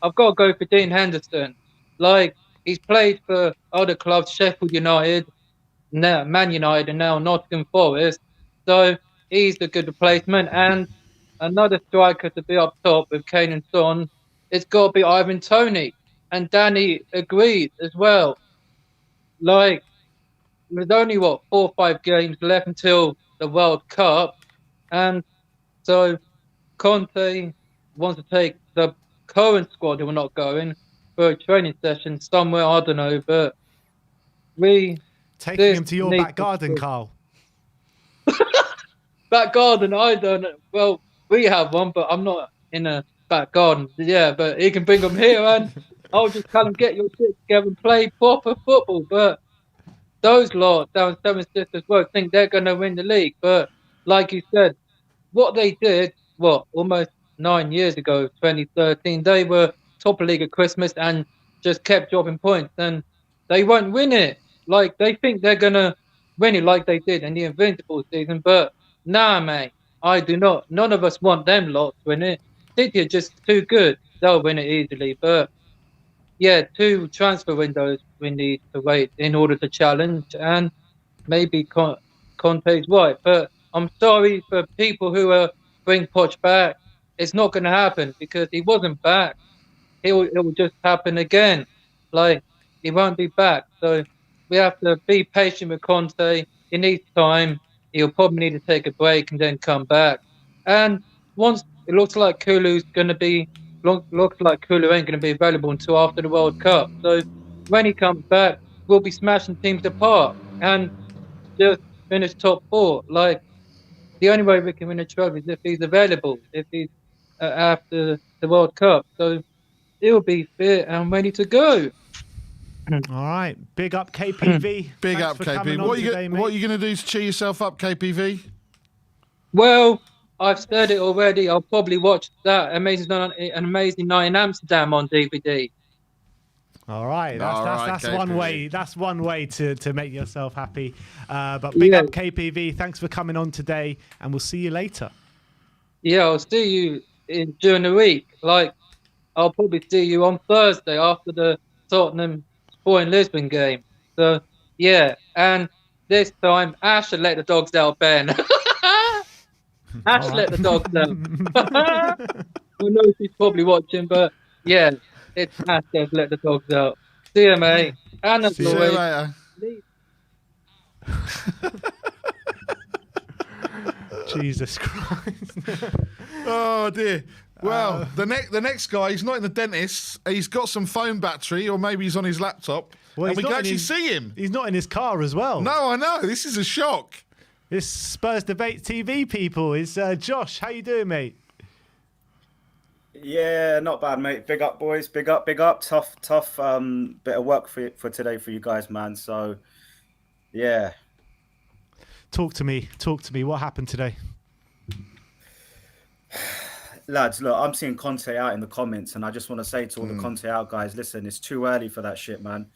I've got to go for Dean Henderson. Like, he's played for other clubs, Sheffield United, now Man United, and now Nottingham Forest. So he's a good replacement. And another striker to be up top with Kane and Son, it's got to be Ivan Toney. And Danny agreed as well. Like, there's only 4 or 5 games left until the World Cup, and so Conte wants to take the current squad who are not going for a training session somewhere, I don't know, but taking him to your back garden, Carl. Back garden, I don't. Well, we have one, but I'm not in a back garden. Yeah, but he can bring them here, and I'll just tell him, get your shit together and play proper football. But those lot down Seven Sisters Road think they're going to win the league. But like you said, what they did, almost 9 years ago, 2013, they were top of league at Christmas and just kept dropping points, and they won't win it. Like, they think they're going to win it like they did in the Invincible season, but nah, mate, I do not. None of us want them lot to win it. City are just too good. They'll win it easily, but yeah, 2 transfer windows we need to wait in order to challenge, and maybe Conte's right. But I'm sorry for people who bring Poch back. It's not going to happen because he wasn't back. It will just happen again. Like, he won't be back. So we have to be patient with Conte. He needs time. He'll probably need to take a break and then come back. And once it looks like Kulu's going to be, looks like Kulu ain't going to be available until after the World Cup. So when he comes back, we'll be smashing teams apart and just finish top 4. Like, the only way we can win a trophy is if he's available, if he's after the World Cup. So he'll be fit and ready to go. All right, big up KPV. Big up KPV. What are you going to do to cheer yourself up, KPV? Well, I've said it already. I'll probably watch that Amazing Night in Amsterdam on DVD. All right, that's KPV. one way. That's one way to make yourself happy. But big up KPV. Thanks for coming on today, and we'll see you later. Yeah, I'll see you during the week. Like, I'll probably see you on Thursday after the Tottenham Sporting Lisbon game. So yeah, and this time Ash should let the dogs out, Ben. Ash let the dogs out. I know she's probably watching, but yeah, it's Ash that let the dogs out. See you, mate. And See you later. Jesus Christ. Oh dear. Well, the next guy, he's not in the dentist. He's got some phone battery, or maybe he's on his laptop. Well, and we can actually see him. He's not in his car as well. No, I know. This is a shock. This Spurs Debate TV people is Josh. How you doing, mate? Yeah, not bad, mate. Big up, boys. Big up, big up. Tough bit of work for today for you guys, man. So, yeah. Talk to me. What happened today? Lads, look, I'm seeing Conte out in the comments, and I just want to say to all the Conte out guys, listen, it's too early for that shit, man.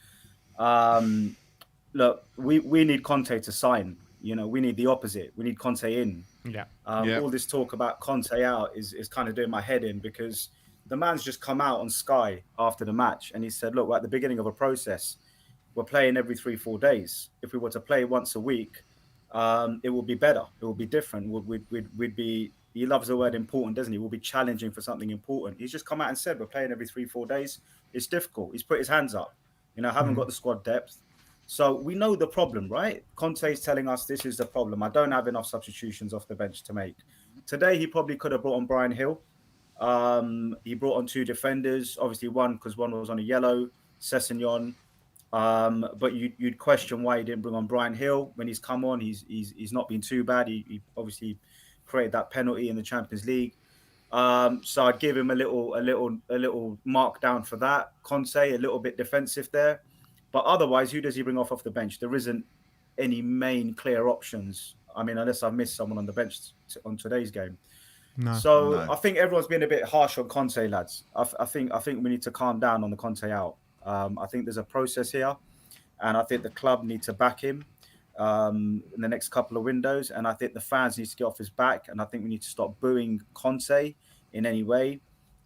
Look, we need Conte to sign. You know, we need the opposite. We need Conte in. Yeah. All this talk about Conte out is kind of doing my head in, because the man's just come out on Sky after the match and he said, look, we're at the beginning of a process. We're playing every 3-4 days. If we were to play once a week, it will be better. It will be different. We'd be. He loves the word important, doesn't he? We'll be challenging for something important. He's just come out and said we're playing every 3-4 days. It's difficult. He's put his hands up. You know, haven't got the squad depth. So we know the problem, right? Conte's telling us this is the problem. I don't have enough substitutions off the bench to make. Today, he probably could have brought on Brian Hill. He brought on 2 defenders. Obviously, one because one was on a yellow, Sessegnon. But you'd question why he didn't bring on Brian Hill when he's come on. He's not been too bad. He obviously created that penalty in the Champions League. So I'd give him a little mark down for that. Conte a little bit defensive there, but otherwise, who does he bring off the bench? There isn't any main clear options. I mean, unless I've missed someone on the bench on today's game. No. So I think everyone's been a bit harsh on Conte, lads. I think we need to calm down on the Conte out. I think there's a process here, and I think the club need to back him in the next couple of windows. And I think the fans need to get off his back. And I think we need to stop booing Conte in any way.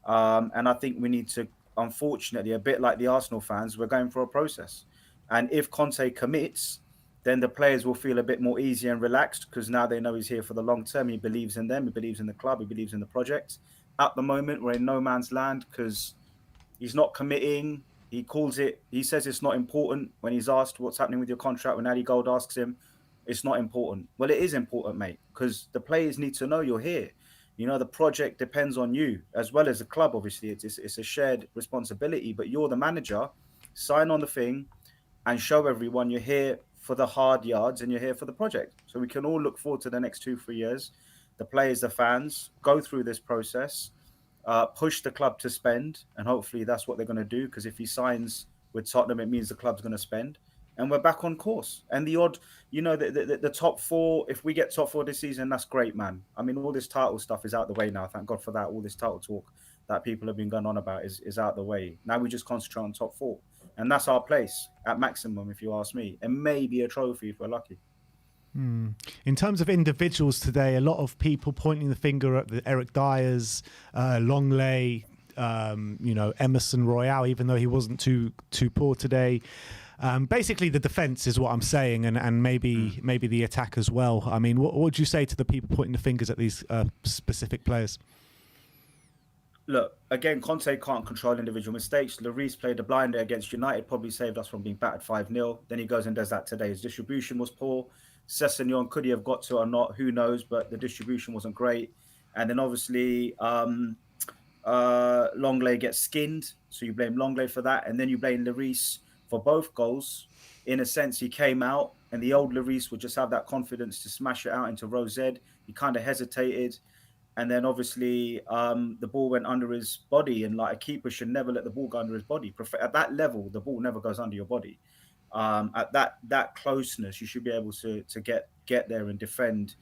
And I think we need to, unfortunately, a bit like the Arsenal fans, we're going for a process. And if Conte commits, then the players will feel a bit more easy and relaxed because now they know he's here for the long term. He believes in them. He believes in the club. He believes in the project. At the moment, we're in no man's land because he's not committing. He says it's not important when he's asked what's happening with your contract. When Ali Gold asks him, it's not important. Well, it is important, mate, because the players need to know you're here. You know, the project depends on you as well as the club. Obviously, it's a shared responsibility, but you're the manager. Sign on the thing and show everyone you're here for the hard yards and you're here for the project. So we can all look forward to the next 2-3 years. The players, the fans, go through this process, push the club to spend, and hopefully that's what they're going to do. Because if he signs with Tottenham, it means the club's going to spend, and we're back on course. And the odd, the top four. If we get top four this season, that's great, man. I mean, all this title stuff is out the way now. Thank God for that. All this title talk that people have been going on about is out the way. Now we just concentrate on top four, and that's our place at maximum, if you ask me, and maybe a trophy if we're lucky. In terms of individuals today, a lot of people pointing the finger at the Eric Dyers, Longley, Emerson Royale, even though he wasn't too poor today. Basically, the defence is what I'm saying, and maybe the attack as well. I mean, what would you say to the people pointing the fingers at these specific players? Look, again, Conte can't control individual mistakes. Lloris played a blinder against United, probably saved us from being battered 5-0. Then he goes and does that today. His distribution was poor. Sessegnon, could he have got to or not? Who knows? But the distribution wasn't great. And then obviously Longley gets skinned. So you blame Longley for that. And then you blame Lloris for both goals. In a sense, he came out and the old Lloris would just have that confidence to smash it out into row Z. He kind of hesitated. And then obviously the ball went under his body, and like a keeper should never let the ball go under his body. At that level, the ball never goes under your body. At that closeness, you should be able to get there and defend.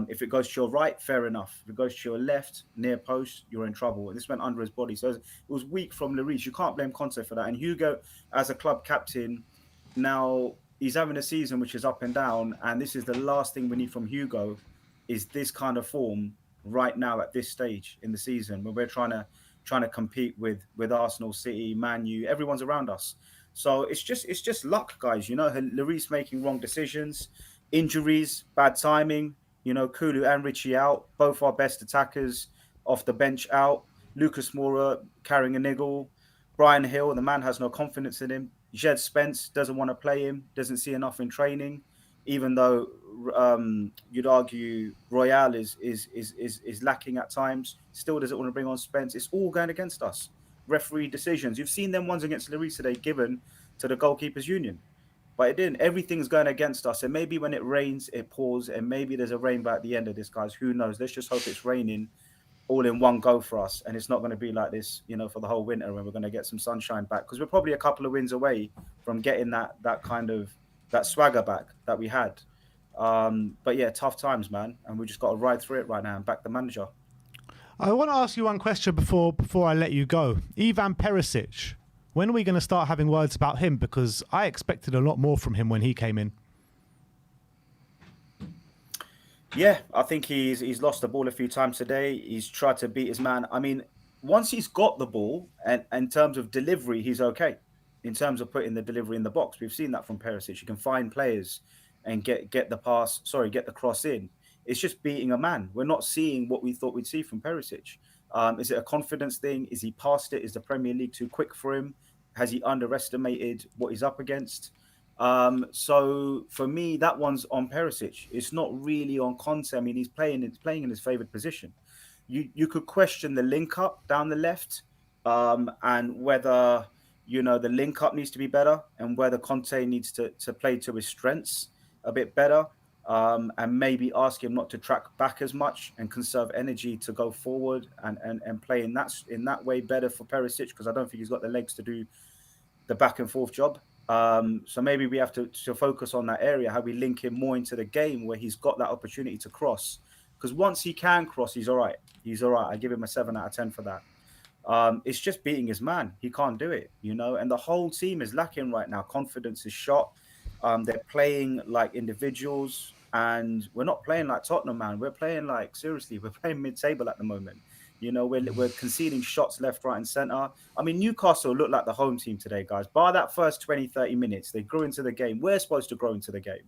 If it goes to your right, fair enough. If it goes to your left, near post, you're in trouble. And this went under his body. So it was weak from Lloris. You can't blame Conte for that. And Hugo, as a club captain, now he's having a season which is up and down. And this is the last thing we need from Hugo, is this kind of form right now at this stage in the season when we're trying to compete with Arsenal, City, Man U, everyone's around us. So it's just luck, guys. Lloris making wrong decisions, injuries, bad timing. Kulu and Richie out, both our best attackers off the bench out. Lucas Moura carrying a niggle. Brian Hill, the man has no confidence in him. Jed Spence doesn't want to play him, doesn't see enough in training, even though you'd argue Royale is lacking at times. Still doesn't want to bring on Spence. It's all going against us. Referee decisions. You've seen them ones against Lloris today given to the goalkeepers union, but it didn't. Everything's going against us. And maybe when it rains, it pours, and maybe there's a rainbow at the end of this, guys. Who knows? Let's just hope it's raining all in one go for us, and it's not going to be like this, for the whole winter, and we're going to get some sunshine back, because we're probably a couple of wins away from getting that kind of that swagger back that we had. But yeah, tough times, man, and we just got to ride through it right now and back the manager. I want to ask you one question before I let you go. Ivan Perisic, when are we going to start having words about him? Because I expected a lot more from him when he came in. Yeah, I think he's lost the ball a few times today. He's tried to beat his man. I mean, once he's got the ball, and in terms of delivery, he's okay. In terms of putting the delivery in the box, we've seen that from Perisic. You can find players and get the cross in. It's just beating a man. We're not seeing what we thought we'd see from Perisic. Is it a confidence thing? Is he past it? Is the Premier League too quick for him? Has he underestimated what he's up against? So for me, that one's on Perisic. It's not really on Conte. I mean, he's playing in his favoured position. You could question the link up down the left, and whether you know, the link up needs to be better, and whether Conte needs to play to his strengths a bit better, and maybe ask him not to track back as much and conserve energy to go forward and play in that way better for Perisic, because I don't think he's got the legs to do the back and forth job. So maybe we have to focus on that area, how we link him more into the game where he's got that opportunity to cross. Because once he can cross, he's all right. He's all right. I give him a 7 out of 10 for that. It's just beating his man. He can't do it, you know, and the whole team is lacking right now. Confidence is shot. They're playing like individuals, and we're not playing like Tottenham, man. We're playing like, seriously, we're playing mid-table at the moment. You know, we're conceding shots left, right, and center. I mean, Newcastle looked like the home team today, guys. Bar that first 20, 30 minutes, they grew into the game. We're supposed to grow into the game.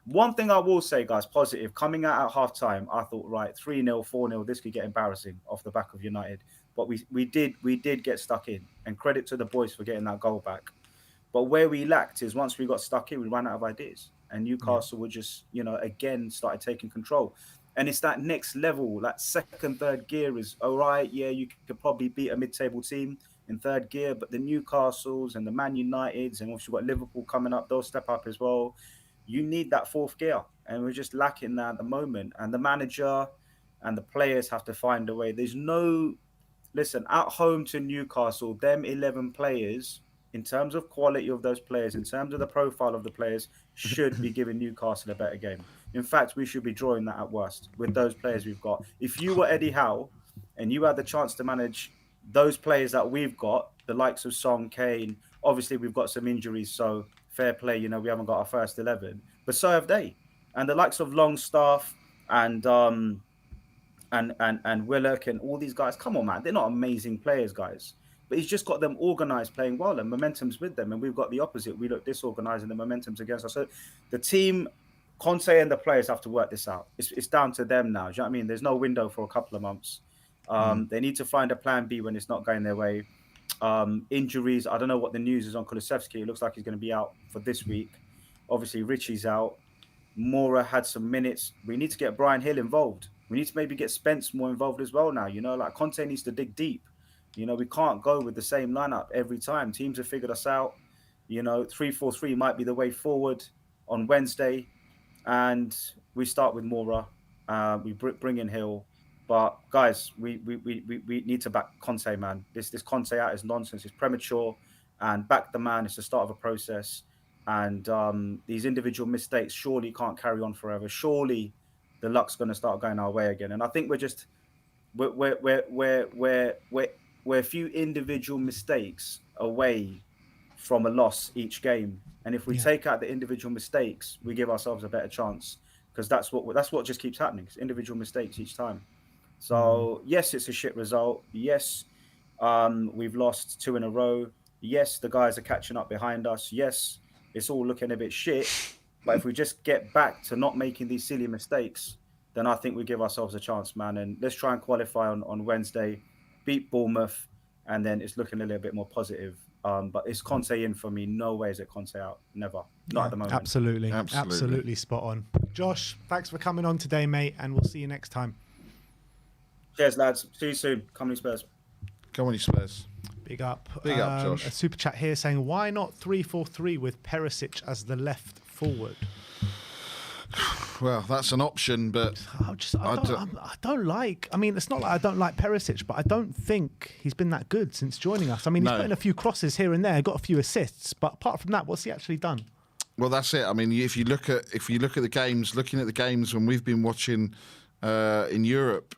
One thing I will say, guys, positive, coming out at halftime, I thought, right, 3-0, 4-0, this could get embarrassing off the back of United. But we did get stuck in, and credit to the boys for getting that goal back. But where we lacked is once we got stuck in, we ran out of ideas, and Newcastle would just, you know, again started taking control. And it's that next level, that second, third gear is all right. Yeah, you could probably beat a mid-table team in third gear, but the Newcastles and the Man Uniteds, and also got Liverpool coming up, they'll step up as well. You need that fourth gear, and we're just lacking that at the moment. And the manager and the players have to find a way. There's no, listen, at home to Newcastle, them 11 players, in terms of quality of those players, in terms of the profile of the players, should be giving Newcastle a better game. In fact, we should be drawing that at worst with those players we've got. If you were Eddie Howe and you had the chance to manage those players that we've got, the likes of Son, Kane, obviously we've got some injuries, so fair play, you know, we haven't got our first 11, but so have they. And the likes of Longstaff and Willock and all these guys, come on, man, they're not amazing players, guys. But he's just got them organised, playing well, and momentum's with them. And we've got the opposite. We look disorganised, and the momentum's against us. So the team, Conte and the players have to work this out. It's down to them now. Do you know what I mean? There's no window for a couple of months. They need to find a plan B when it's not going their way. Injuries, I don't know what the news is on Kulusevski. It looks like he's going to be out for this week. Obviously, Richie's out. Mora had some minutes. We need to get Brian Hill involved. We need to maybe get Spence more involved as well now. You know, like Conte needs to dig deep. You know, we can't go with the same lineup every time. Teams have figured us out. You know, 3-4-3 might be the way forward on Wednesday. And we start with Mora. We bring in Hill. But, guys, we need to back Conte, man. This Conte out is nonsense. It's premature. And back the man is the start of a process. And these individual mistakes surely can't carry on forever. Surely the luck's going to start going our way again. And I think we're a few individual mistakes away from a loss each game, and if we take out the individual mistakes, we give ourselves a better chance, because that's what just keeps happening. It's individual mistakes each time. So yes, it's a shit result. Yes, we've lost 2 in a row. Yes, the guys are catching up behind us. Yes, it's all looking a bit shit. But if we just get back to not making these silly mistakes, then I think we give ourselves a chance, man. And let's try and qualify on Wednesday, beat Bournemouth, and then it's looking a little bit more positive. But it's Conte in for me. No way is it Conte out. Never. Not at the moment. Absolutely spot on. Josh, thanks for coming on today, mate, and we'll see you next time. Cheers, lads. See you soon. Come on, Spurs. Come on, you Spurs. Big up. Big up, Josh. A super chat here saying, why not 3-4-3 with Perisic as the left forward? Well, that's an option, but I don't like. I mean, it's not like I don't like Perisic, but I don't think he's been that good since joining us. I mean, he's put in a few crosses here and there, got a few assists, but apart from that, what's he actually done? Well, that's it. I mean, if you look at the games, looking at the games when we've been watching in Europe,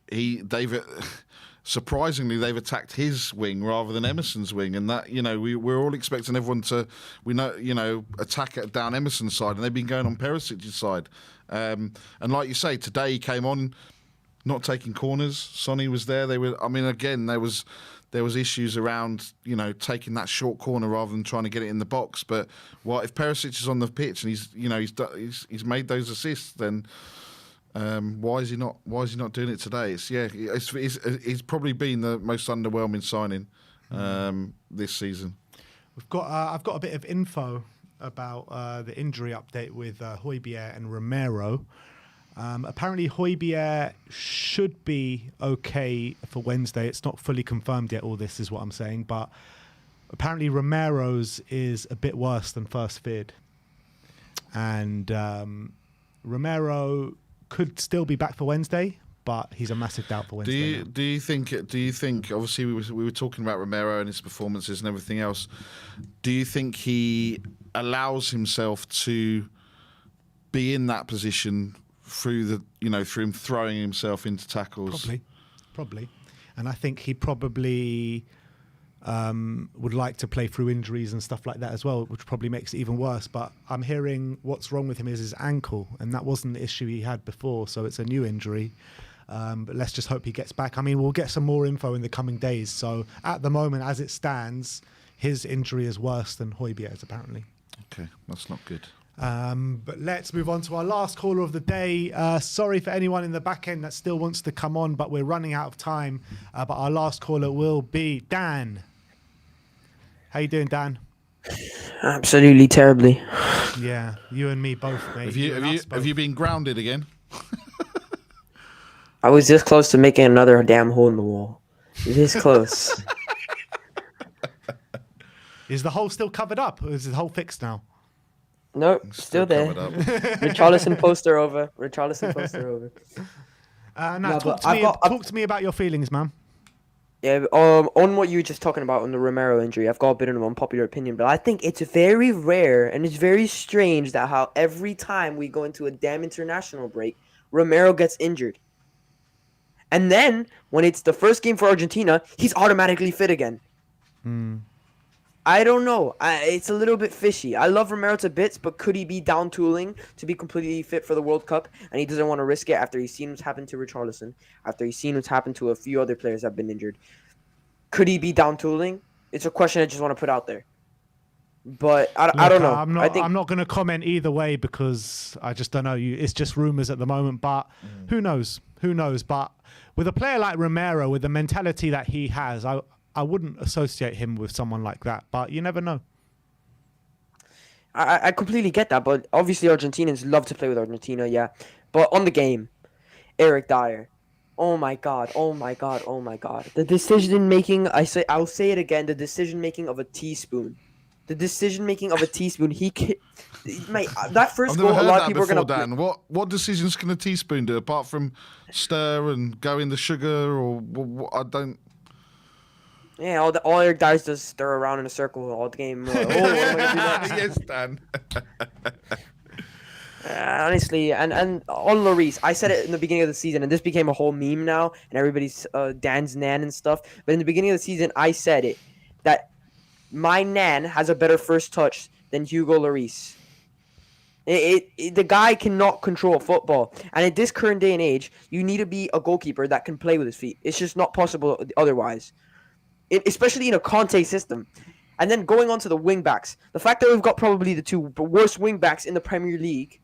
surprisingly, they've attacked his wing rather than Emerson's wing, and that, you know, we're all expecting everyone to, attack it down Emerson's side, and they've been going on Perisic's side. And like you say, today he came on, not taking corners. Sonny was there. There was issues around, you know, taking that short corner rather than trying to get it in the box. But if Perisic is on the pitch and he's made those assists, then why is he not doing it today? He's probably been the most underwhelming signing this season. I've got a bit of info about the injury update with Højbjerg and Romero. Apparently Højbjerg should be okay for Wednesday. It's not fully confirmed yet, all this is what I'm saying, but apparently Romero's is a bit worse than first feared. And Romero could still be back for Wednesday, but he's a massive doubt for Wednesday. Do you think? Obviously, we were talking about Romero and his performances and everything else. Do you think he allows himself to be in that position through him throwing himself into tackles? Probably, and I think he probably would like to play through injuries and stuff like that as well, which probably makes it even worse. But I'm hearing what's wrong with him is his ankle, and that wasn't the issue he had before, so it's a new injury. But let's just hope he gets back. I mean, we'll get some more info in the coming days. So at the moment, as it stands, his injury is worse than Højbjerg's, apparently. Okay, that's not good. But let's move on to our last caller of the day. Sorry for anyone in the back end that still wants to come on, but we're running out of time. But our last caller will be Dan. How you doing, Dan? Absolutely terribly. Yeah, you and me both, mate. Have you been grounded again? I was this close to making another damn hole in the wall. This close. Is the hole still covered up, or is the hole fixed now? Nope, still there. Richarlison poster over. Talk to me about your feelings, man. Yeah, on what you were just talking about on the Romero injury, I've got a bit of an unpopular opinion, but I think it's very rare and it's very strange that how every time we go into a damn international break, Romero gets injured. And then, when it's the first game for Argentina, he's automatically fit again. I don't know. It's a little bit fishy. I love Romero to bits, but could he be down tooling to be completely fit for the World Cup? And he doesn't want to risk it after he's seen what's happened to Richarlison, after he's seen what's happened to a few other players that have been injured. Could he be down tooling? It's a question I just want to put out there. But I don't know. I'm not going to comment either way because I just don't know. It's just rumours at the moment, but who knows? Who knows? But with a player like Romero, with the mentality that he has, I wouldn't associate him with someone like that, but you never know. I completely get that, but obviously Argentinians love to play with Argentina, yeah. But on the game, Eric Dyer. Oh my god. The decision making, I'll say it again, the decision making of a teaspoon. Mate, that first goal, a lot of people are going to... Dan. What decisions can a teaspoon do apart from stir and go in the sugar or what? I don't... Yeah, all Eric Dyers does stir around in a circle all the game. Like, what am I gonna do next? Yes, Dan. Honestly, and on Lloris, I said it in the beginning of the season, and this became a whole meme now, and everybody's Dan's Nan and stuff. But in the beginning of the season, I said it, that my Nan has a better first touch than Hugo Lloris. The guy cannot control football. And at this current day and age, you need to be a goalkeeper that can play with his feet. It's just not possible otherwise. Especially in a Conte system. And then going on to the wing-backs. The fact that we've got probably the two worst wing-backs in the Premier League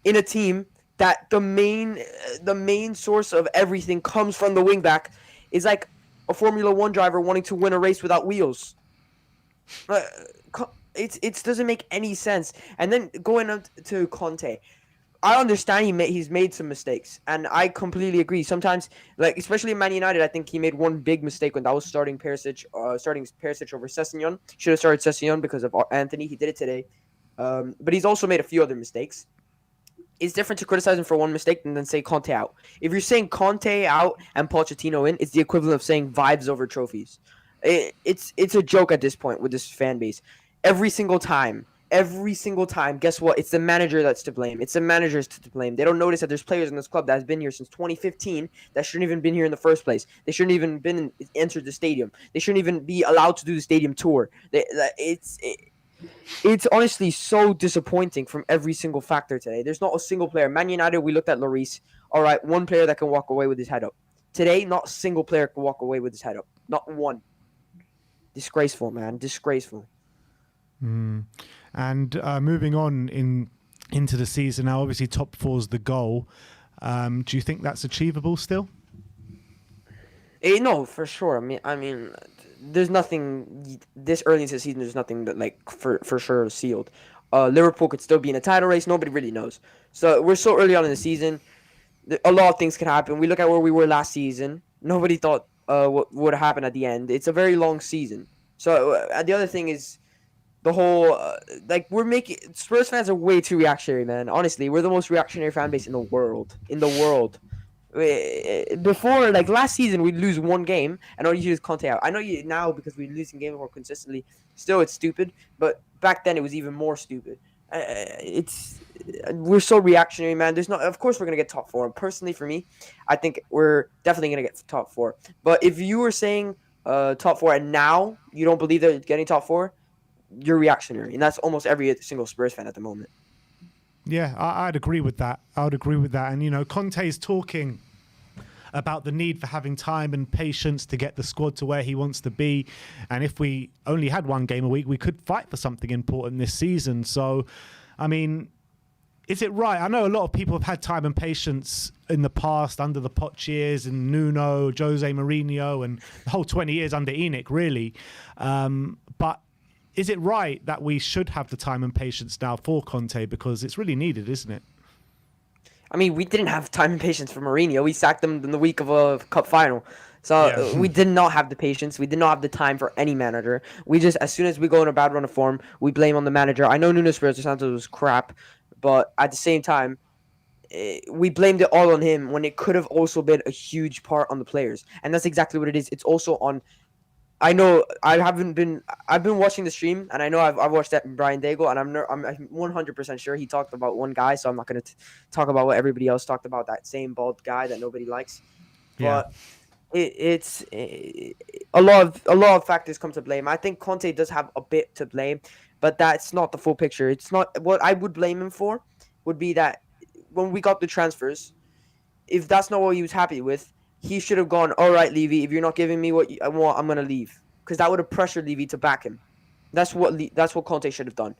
in a team that the main source of everything comes from the wing-back is like a Formula 1 driver wanting to win a race without wheels. It doesn't make any sense. And then going on to Conte. I understand he's made some mistakes, and I completely agree. Sometimes, like especially in Man United, I think he made one big mistake when that was starting Perisic over Sessegnon. Should have started Sessegnon because of Anthony. He did it today, but he's also made a few other mistakes. It's different to criticize him for one mistake than then say Conte out. If you're saying Conte out and Pochettino in, it's the equivalent of saying vibes over trophies. It's a joke at this point with this fan base. Every single time, guess what? It's the manager that's to blame. It's the managers to blame. They don't notice that there's players in this club that has been here since 2015 that shouldn't even been here in the first place. They shouldn't even entered the stadium. They shouldn't even be allowed to do the stadium tour. It's honestly so disappointing from every single factor today. There's not a single player. Man United, we looked at Lloris. All right, one player that can walk away with his head up. Today, not a single player can walk away with his head up. Not one. Disgraceful, man. Disgraceful. And moving on into the season now, obviously top four's the goal. Do you think that's achievable still? No, for sure. I mean, there's nothing this early into the season. There's nothing that like for sure sealed. Liverpool could still be in a title race. Nobody really knows. So we're so early on in the season. A lot of things could happen. We look at where we were last season. Nobody thought what would happen at the end. It's a very long season. So the other thing is the whole like we're making Spurs fans are way too reactionary, man. Honestly, we're the most reactionary fan base in the world. In the world. Before, like last season, we'd lose one game and all you hear is Conte out. I know you now because we're losing games more consistently. Still, it's stupid, but back then it was even more stupid. It's we're so reactionary, man. There's not. Of course, we're gonna get top four. And personally, for me, I think we're definitely gonna get top four. But if you were saying top four and now you don't believe they're getting top four, you're reactionary, and that's almost every single Spurs fan at the moment. Yeah, I'd agree with that. I would agree with that. And, you know, Conte's talking about the need for having time and patience to get the squad to where he wants to be. And if we only had one game a week, we could fight for something important this season. So, I mean, is it right? I know a lot of people have had time and patience in the past under the Poch years and Nuno, Jose Mourinho, and the whole 20 years under Enoch, really. But is it right that we should have the time and patience now for Conte, because it's really needed, isn't it? I mean, we didn't have time and patience for Mourinho. We sacked him in the week of a cup final. So we did not have the patience. We did not have the time for any manager. We just, as soon as we go in a bad run of form, we blame on the manager. I know Nuno Espirito Santo was crap, but at the same time, we blamed it all on him when it could have also been a huge part on the players. And that's exactly what it is. It's also on... I know I've been watching the stream, and I know I've watched that Brian Daigle, and I'm 100% sure he talked about one guy, so I'm not going to talk about what everybody else talked about, that same bald guy that nobody likes. But it's a lot of factors come to blame. I think Conte does have a bit to blame, but that's not the full picture. It's not what I would blame him for. Would be that when we got the transfers, if that's not what he was happy with, he should have gone, all right, Levy, if you're not giving me what I want, I'm going to leave. Because that would have pressured Levy to back him. That's what Conte should have done.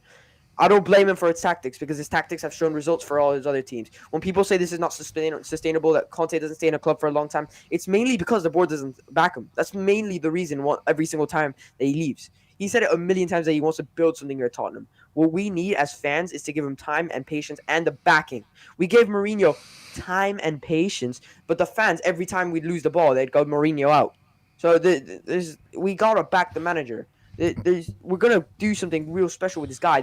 I don't blame him for his tactics, because his tactics have shown results for all his other teams. When people say this is not sustainable, that Conte doesn't stay in a club for a long time, it's mainly because the board doesn't back him. That's mainly the reason every single time that he leaves. He said it a million times that he wants to build something here at Tottenham. What we need as fans is to give him time and patience and the backing. We gave Mourinho time and patience, but the fans, every time we'd lose the ball, they'd go Mourinho out. So we got to back the manager. We're going to do something real special with this guy.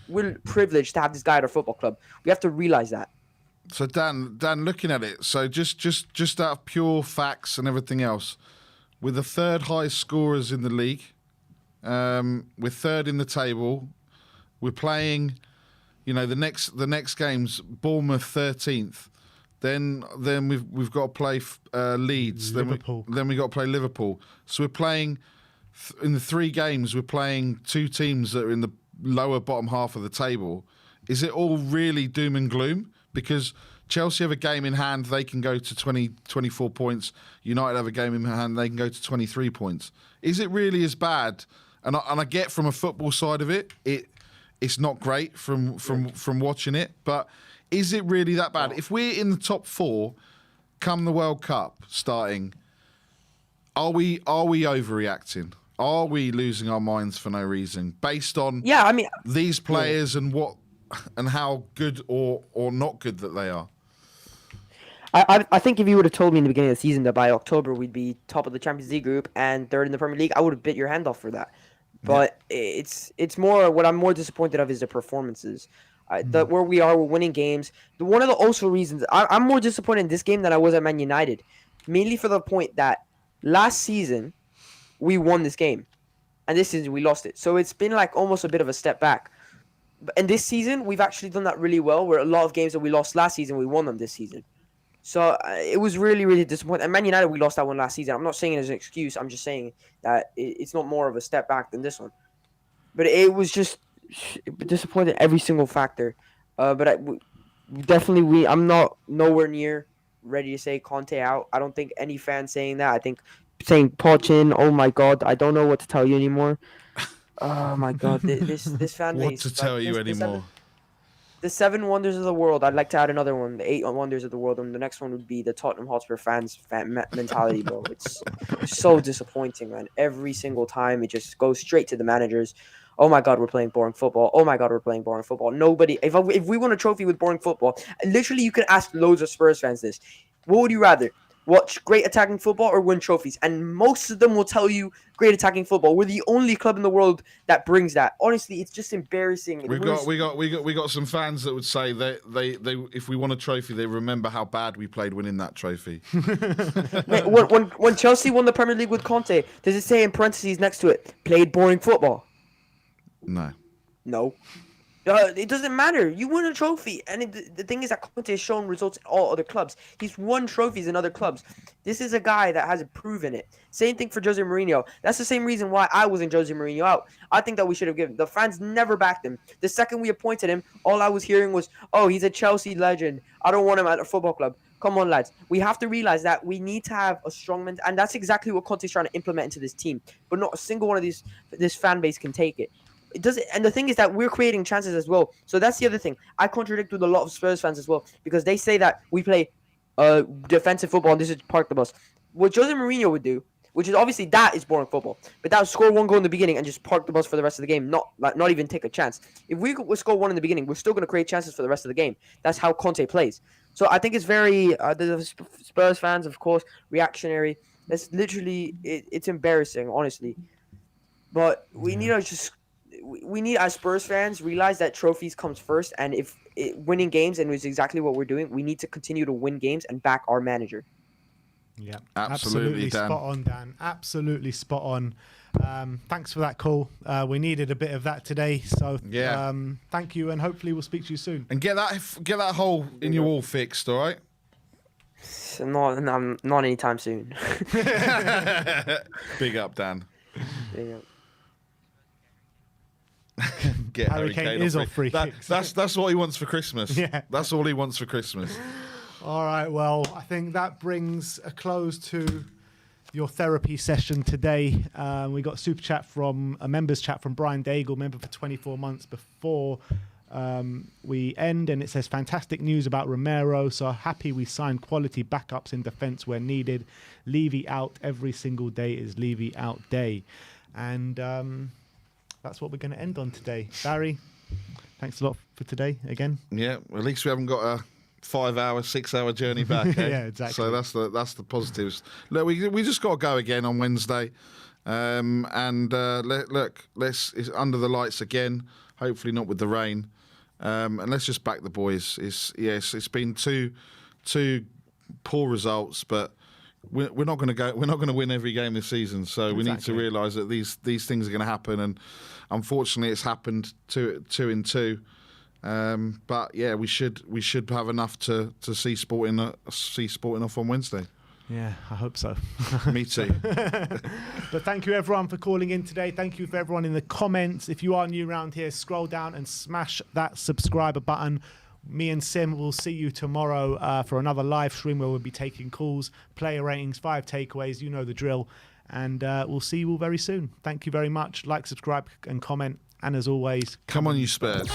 We're privileged to have this guy at our football club. We have to realize that. So Dan, looking at it, so just out of pure facts and everything else, we're the third highest scorers in the league. We're third in the table. We're playing, you know, the next game's Bournemouth 13th. Then we've got to play Leeds. Liverpool. Then we got to play Liverpool. So we're playing in the 3 games. We're playing 2 teams that are in the lower bottom half of the table. Is it all really doom and gloom? Because Chelsea have a game in hand, they can go to 24 points. United have a game in hand, they can go to 23 points. Is it really as bad? And I get from a football side of it, it's not great from watching it. But is it really that bad? If we're in the top 4, come the World Cup starting, are we overreacting? Are we losing our minds for no reason based on these players and how good or not good that they are? I think if you would have told me in the beginning of the season that by October we'd be top of the Champions League group and third in the Premier League, I would have bit your hand off for that. But it's more, what I'm more disappointed of is the performances. Where we are, we're winning games. One of the also reasons I'm more disappointed in this game than I was at Man United, mainly for the point that last season we won this game, and this season we lost it. So it's been like almost a bit of a step back. And this season we've actually done that really well. Where a lot of games that we lost last season, we won them this season. So it was really, really disappointing. And Man United, we lost that one last season. I'm not saying it as an excuse. I'm just saying that it's not more of a step back than this one. But it was just disappointing every single factor. But I'm not nowhere near ready to say Conte out. I don't think any fan saying that. I think saying Poch in, oh my God, I don't know what to tell you anymore. Oh my God, this fan base. What to tell you anymore? The 7 wonders of the world. I'd like to add another one. The 8 wonders of the world, and the next one would be the Tottenham Hotspur fan mentality, bro. It's so disappointing, man. Every single time, it just goes straight to the managers. Oh my God, we're playing boring football. Oh my God, we're playing boring football. Nobody. If we won a trophy with boring football, literally, you can ask loads of Spurs fans this. What would you rather? Watch great attacking football or win trophies. And most of them will tell you great attacking football. We're the only club in the world that brings that. Honestly, it's just embarrassing. We got some fans that would say they if we won a trophy, they remember how bad we played winning that trophy. Mate, when Chelsea won the Premier League with Conte, does it say in parentheses next to it, played boring football? No. No. It doesn't matter. You win a trophy. And the thing is that Conte has shown results in all other clubs. He's won trophies in other clubs. This is a guy that has proven it. Same thing for Jose Mourinho. That's the same reason why I wasn't Jose Mourinho out. I think that we should have given. The fans never backed him. The second we appointed him, all I was hearing was, oh, he's a Chelsea legend. I don't want him at a football club. Come on, lads. We have to realize that we need to have a strong mentality. And that's exactly what Conte's trying to implement into this team. But not a single one of this fan base can take it. It doesn't, and the thing is that we're creating chances as well. So that's the other thing. I contradict with a lot of Spurs fans as well because they say that we play defensive football and this is park the bus. What Jose Mourinho would do, which is obviously that is boring football, but that would score one goal in the beginning and just park the bus for the rest of the game, not even take a chance. If we score one in the beginning, we're still going to create chances for the rest of the game. That's how Conte plays. So I think it's very the Spurs fans, of course, reactionary. That's literally it's embarrassing, honestly. But we need to just. We need, as Spurs fans, realize that trophies comes first, and if winning games, and it's exactly what we're doing, we need to continue to win games and back our manager. Yeah, absolutely Dan. Spot on, Dan. Absolutely spot on. Thanks for that call. We needed a bit of that today, so yeah. Thank you, and hopefully we'll speak to you soon. And get that hole in your wall fixed, all right? So not anytime soon. Big up, Dan. Big up. Get Harry Kane is off free kicks. That's what he wants for Christmas. Yeah. That's all he wants for Christmas. All right, well, I think that brings a close to your therapy session today. We got a members chat from Brian Daigle, member for 24 months before we end, and it says fantastic news about Romero. So happy we signed quality backups in defence where needed. Levy out every single day is Levy out day, and that's what we're going to end on today. Barry, thanks a lot for today again. Yeah, at least we haven't got a 5-hour, 6-hour journey back. Eh? Yeah, exactly. So that's the positives. Look, we just got to go again on Wednesday, it's under the lights again. Hopefully not with the rain, and let's just back the boys. It's been two poor results, but we're not going to win every game this season. So we need to realise that these things are going to happen, and unfortunately, it's happened two in two. But yeah, we should have enough to see Sporting off on Wednesday. Yeah, I hope so. Me too. But thank you everyone for calling in today. Thank you for everyone in the comments. If you are new around here, scroll down and smash that subscriber button. Me and Sim will see you tomorrow for another live stream where we'll be taking calls, player ratings, 5 takeaways. You know the drill. And we'll see you all very soon. Thank you very much. Like, subscribe, and comment. And as always, come on, you Spurs.